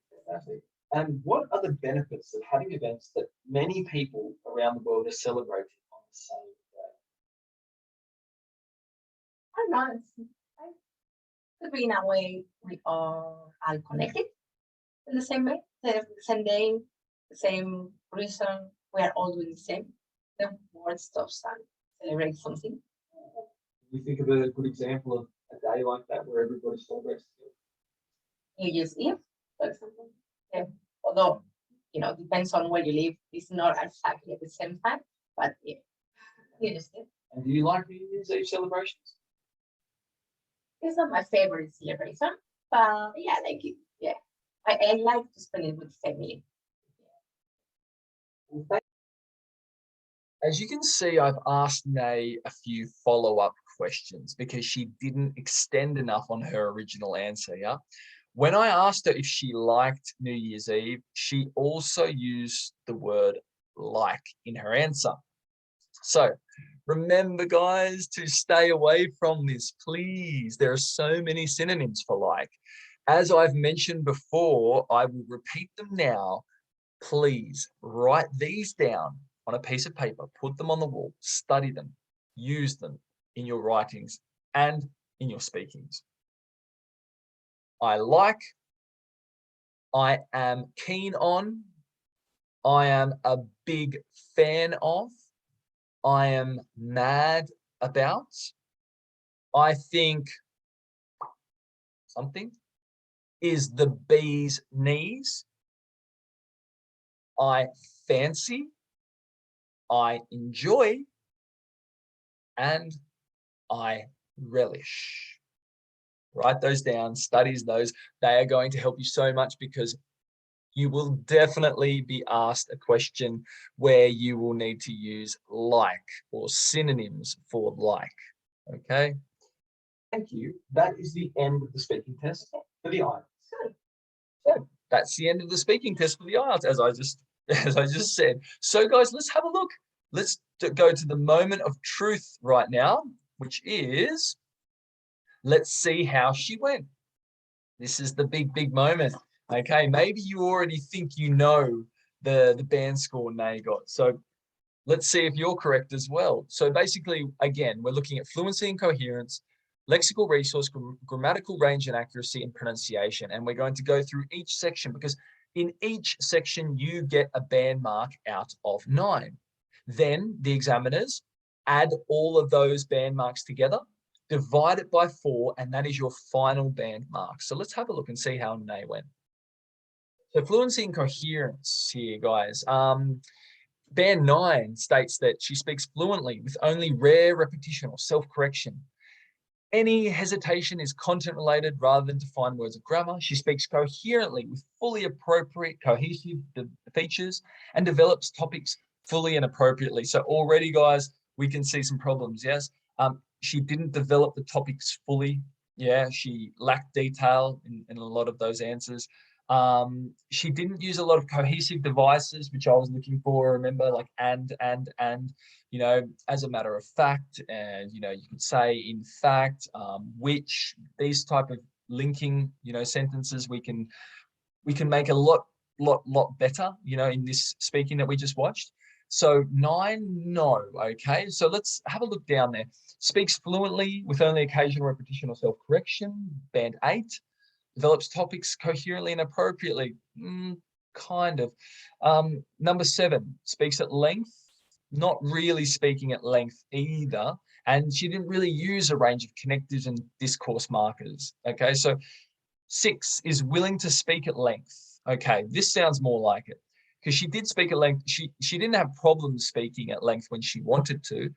And what are the benefits of having events that many people around the world are celebrating on the same day? don't know. Could be in a way we are connected in the same way, the same day, the same reason. We are all doing the same. The word stops and celebrate something. We think of a good example of a day like that where everybody celebrates together. New Year's Eve, for example. Yeah. Although, depends on where you live. It's not exactly at the same time, but yeah, New Year's Eve. And do you like New Year's Eve celebrations? It's not my favorite celebration, but yeah, I like it. Yeah. I like to spend it with family. As you can see, I've asked Nay a few follow-up questions because she didn't extend enough on her original answer. Yeah. When I asked her if she liked New Year's Eve, she also used the word like in her answer. So remember, guys, to stay away from this, please. There are so many synonyms for like. As I've mentioned before, I will repeat them now. Please write these down on a piece of paper, put them on the wall, study them, use them in your writings and in your speakings. I like, I am keen on, I am a big fan of, I am mad about, I think something is the bee's knees, I fancy, I enjoy, and I relish. Write those down, studies those. They are going to help you so much because you will definitely be asked a question where you will need to use like or synonyms for like. Okay. Thank you. That is the end of the speaking test for the IELTS. So that's the end of the speaking test for the IELTS, as I just said. So guys, let's have a look. Let's go to the moment of truth right now, which is, let's see how she went. This is the big moment. Okay, maybe you already think you know the band score Nay got. So let's see if you're correct as well. So basically, again, we're looking at fluency and coherence, lexical resource, grammatical range and accuracy, and pronunciation. And we're going to go through each section because in each section, you get a band mark out of 9. Then the examiners add all of those band marks together, divide it by 4, and that is your final band mark. So let's have a look and see how Nay went. So fluency and coherence here, guys. Band 9 states that she speaks fluently with only rare repetition or self-correction. Any hesitation is content-related rather than defined words of grammar. She speaks coherently with fully appropriate, cohesive features and develops topics fully and appropriately. So already, guys, we can see some problems, yes? She didn't develop the topics fully. Yeah, she lacked detail in a lot of those answers. She didn't use a lot of cohesive devices, which I was looking for, remember, like and, as a matter of fact, and, you could say in fact, which, these type of linking, sentences we can make a lot better, in this speaking that we just watched. So 9, no, okay. So let's have a look down there. Speaks fluently with only occasional repetition or self-correction, band 8. Develops topics coherently and appropriately, kind of. Number 7, speaks at length, not really speaking at length either. And she didn't really use a range of connectives and discourse markers, okay? So 6 is willing to speak at length. Okay, this sounds more like it because she did speak at length. She didn't have problems speaking at length when she wanted to,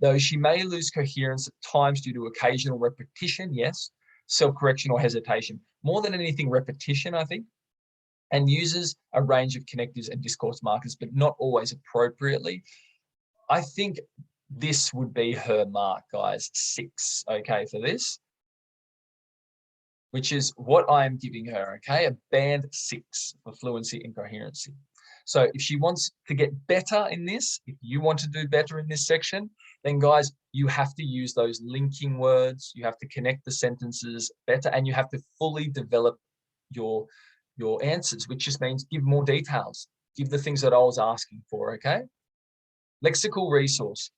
though she may lose coherence at times due to occasional repetition, yes, self-correction or hesitation. More than anything, repetition, I think, and uses a range of connectives and discourse markers, but not always appropriately. I think this would be her mark, guys, 6, okay, for this, which is what I am giving her, okay, a band 6 for fluency and coherency. So if she wants to get better in this, if you want to do better in this section, then guys, you have to use those linking words, you have to connect the sentences better, and you have to fully develop your answers, which just means give more details, give the things that I was asking for, okay? Lexical resource.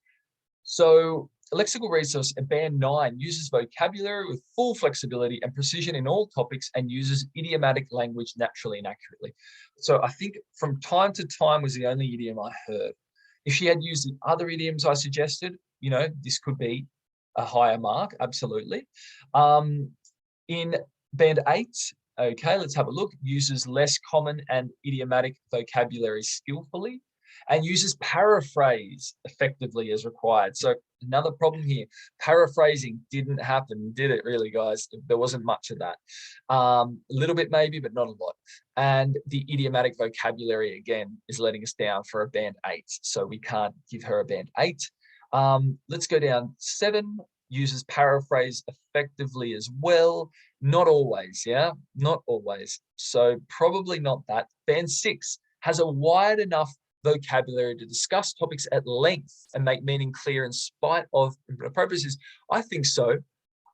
So A lexical resource, a band 9, uses vocabulary with full flexibility and precision in all topics and uses idiomatic language naturally and accurately. So I think from time to time was the only idiom I heard. If she had used the other idioms I suggested, this could be a higher mark, absolutely. In band 8, okay, let's have a look, uses less common and idiomatic vocabulary skillfully and uses paraphrase effectively as required. So another problem here, paraphrasing didn't happen, did it really, guys? There wasn't much of that. A little bit maybe, but not a lot. And the idiomatic vocabulary, again, is letting us down for a band 8. So we can't give her a band 8. Let's go down 7, uses paraphrase effectively as well. Not always, yeah, not always. So probably not that. Band 6 has a wide enough vocabulary to discuss topics at length and make meaning clear in spite of purposes. I think so.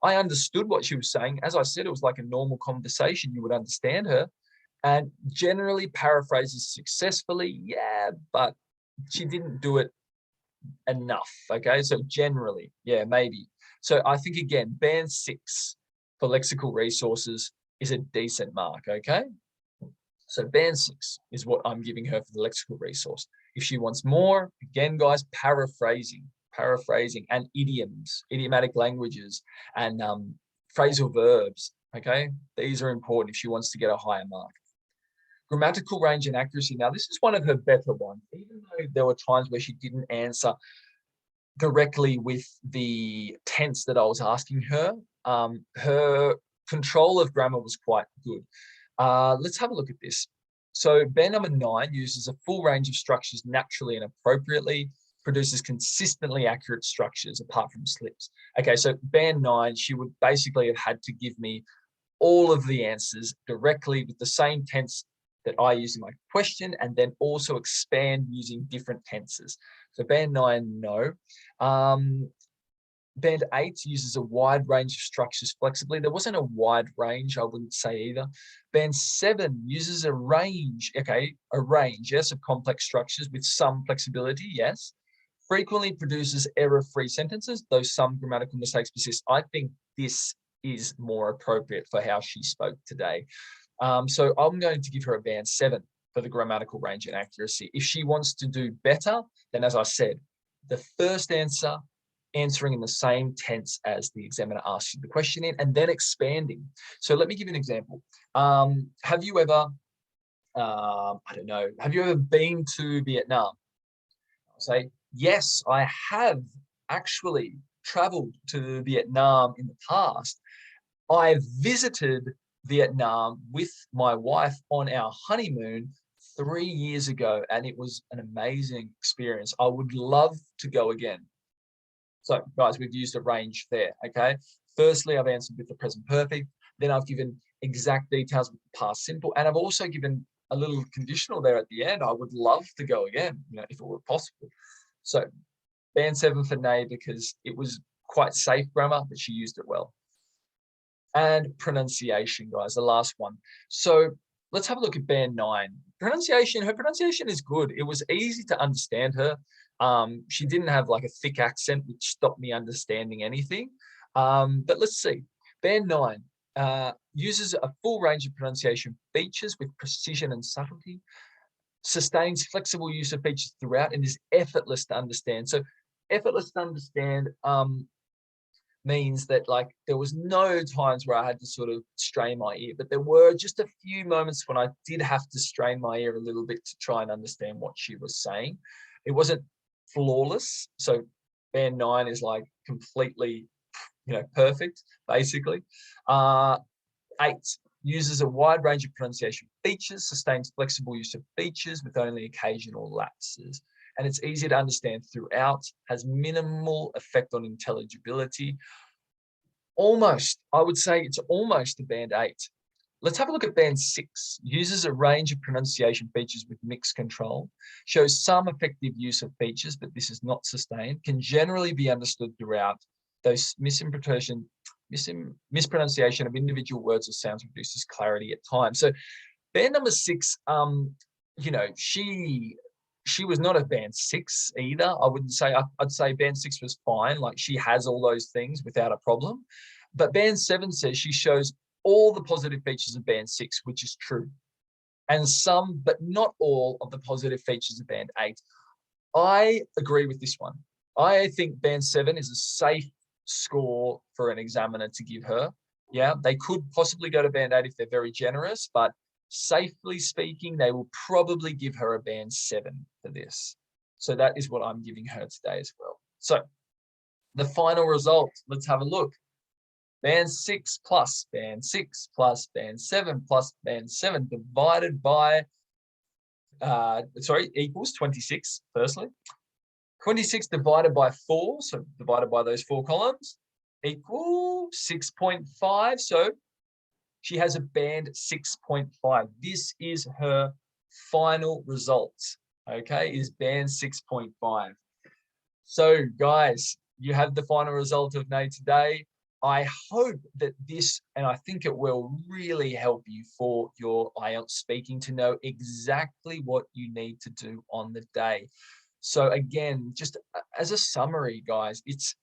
I understood what she was saying. As I said, it was like a normal conversation. You would understand her. And generally paraphrases successfully, yeah, but she didn't do it enough, okay? So generally, yeah, maybe. So I think, again, band 6 for lexical resources is a decent mark, okay? So band 6 is what I'm giving her for the lexical resource. If she wants more, again, guys, paraphrasing and idioms, idiomatic languages, and phrasal verbs, okay? These are important if she wants to get a higher mark. Grammatical range and accuracy. Now, this is one of her better ones, even though there were times where she didn't answer directly with the tense that I was asking her. Her control of grammar was quite good. Let's have a look at this. So band number 9 uses a full range of structures naturally and appropriately, produces consistently accurate structures apart from slips. Okay, so band 9, she would basically have had to give me all of the answers directly with the same tense that I use in my question, and then also expand using different tenses. So band 9, no. Band 8 uses a wide range of structures flexibly. There wasn't a wide range, I wouldn't say either. Band 7 uses a range, okay, a range, yes, of complex structures with some flexibility, yes. Frequently produces error-free sentences, though some grammatical mistakes persist. I think this is more appropriate for how she spoke today. So I'm going to give her a band 7 for the grammatical range and accuracy. If she wants to do better, then as I said, the first answer, answering in the same tense as the examiner asks you the question in, and then expanding. So let me give you an example. Have you ever, I don't know, have you ever been to Vietnam? I'll say, yes, I have actually traveled to Vietnam in the past. I visited Vietnam with my wife on our honeymoon 3 years ago, and it was an amazing experience. I would love to go again. So guys, we've used a range there, okay? Firstly, I've answered with the present perfect. Then I've given exact details with the past simple. And I've also given a little conditional there at the end. I would love to go again, if it were possible. So band 7 for nay, because it was quite safe grammar, but she used it well. And pronunciation, guys, the last one. So let's have a look at band 9. Pronunciation, her pronunciation is good. It was easy to understand her. She didn't have like a thick accent, which stopped me understanding anything. But let's see. Band 9 uses a full range of pronunciation features with precision and subtlety, sustains flexible use of features throughout, and is effortless to understand. So effortless to understand means that like there was no times where I had to sort of strain my ear, but there were just a few moments when I did have to strain my ear a little bit to try and understand what she was saying. It wasn't flawless. So band 9 is like completely, perfect, basically. 8 uses a wide range of pronunciation features, sustains flexible use of features with only occasional lapses. And it's easy to understand throughout, has minimal effect on intelligibility. Almost, I would say it's almost a band 8. Let's have a look at band 6. Uses a range of pronunciation features with mixed control, shows some effective use of features, but this is not sustained, can generally be understood throughout, though mispronunciation of individual words or sounds reduces clarity at times. So band number 6, she she was not a band 6 either. I wouldn't say, I'd say band 6 was fine. Like she has all those things without a problem. But band 7 says she shows all the positive features of band 6, which is true. And some, but not all of the positive features of band 8. I agree with this one. I think band 7 is a safe score for an examiner to give her. Yeah, they could possibly go to band 8 if they're very generous, but safely speaking, they will probably give her a band 7 for this. So that is what I'm giving her today as well. So the final result, let's have a look. Band 6 plus band 6 plus band 7 plus band 7 divided by, equals 26, firstly. 26 divided by 4, so divided by those 4 columns, equal 6.5. So she has a band 6.5. This is her final result, okay, is band 6.5. So guys, you have the final result of Nay today. I hope that this, and I think it will really help you for your IELTS speaking to know exactly what you need to do on the day. So again, just as a summary, guys, it's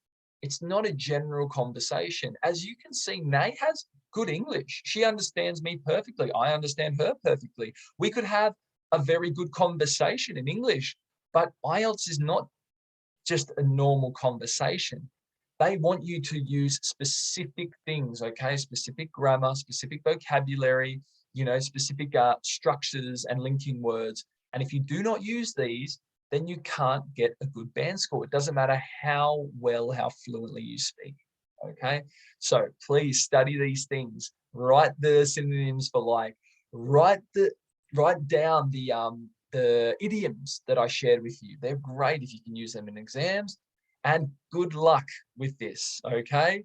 not a general conversation. As you can see, Nay has good English. She understands me perfectly. I understand her perfectly. We could have a very good conversation in English, but IELTS is not just a normal conversation. They want you to use specific things, okay? Specific grammar, specific vocabulary, you know, specific structures and linking words. And if you do not use these, then you can't get a good band score. It doesn't matter how fluently you speak, okay? So please study these things. Write the synonyms for like, write down the idioms that I shared with you. They're great if you can use them in exams. And good luck with this, okay?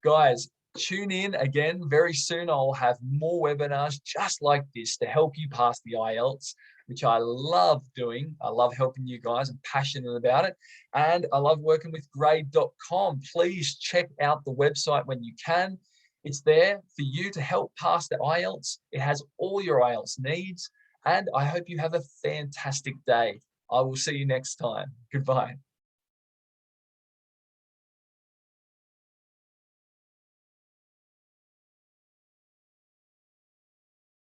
Guys, tune in again. Very soon I'll have more webinars just like this to help you pass the IELTS, which I love doing. I love helping you guys. I'm passionate about it. And I love working with grade.com. Please check out the website when you can. It's there for you to help pass the IELTS. It has all your IELTS needs. And I hope you have a fantastic day. I will see you next time. Goodbye.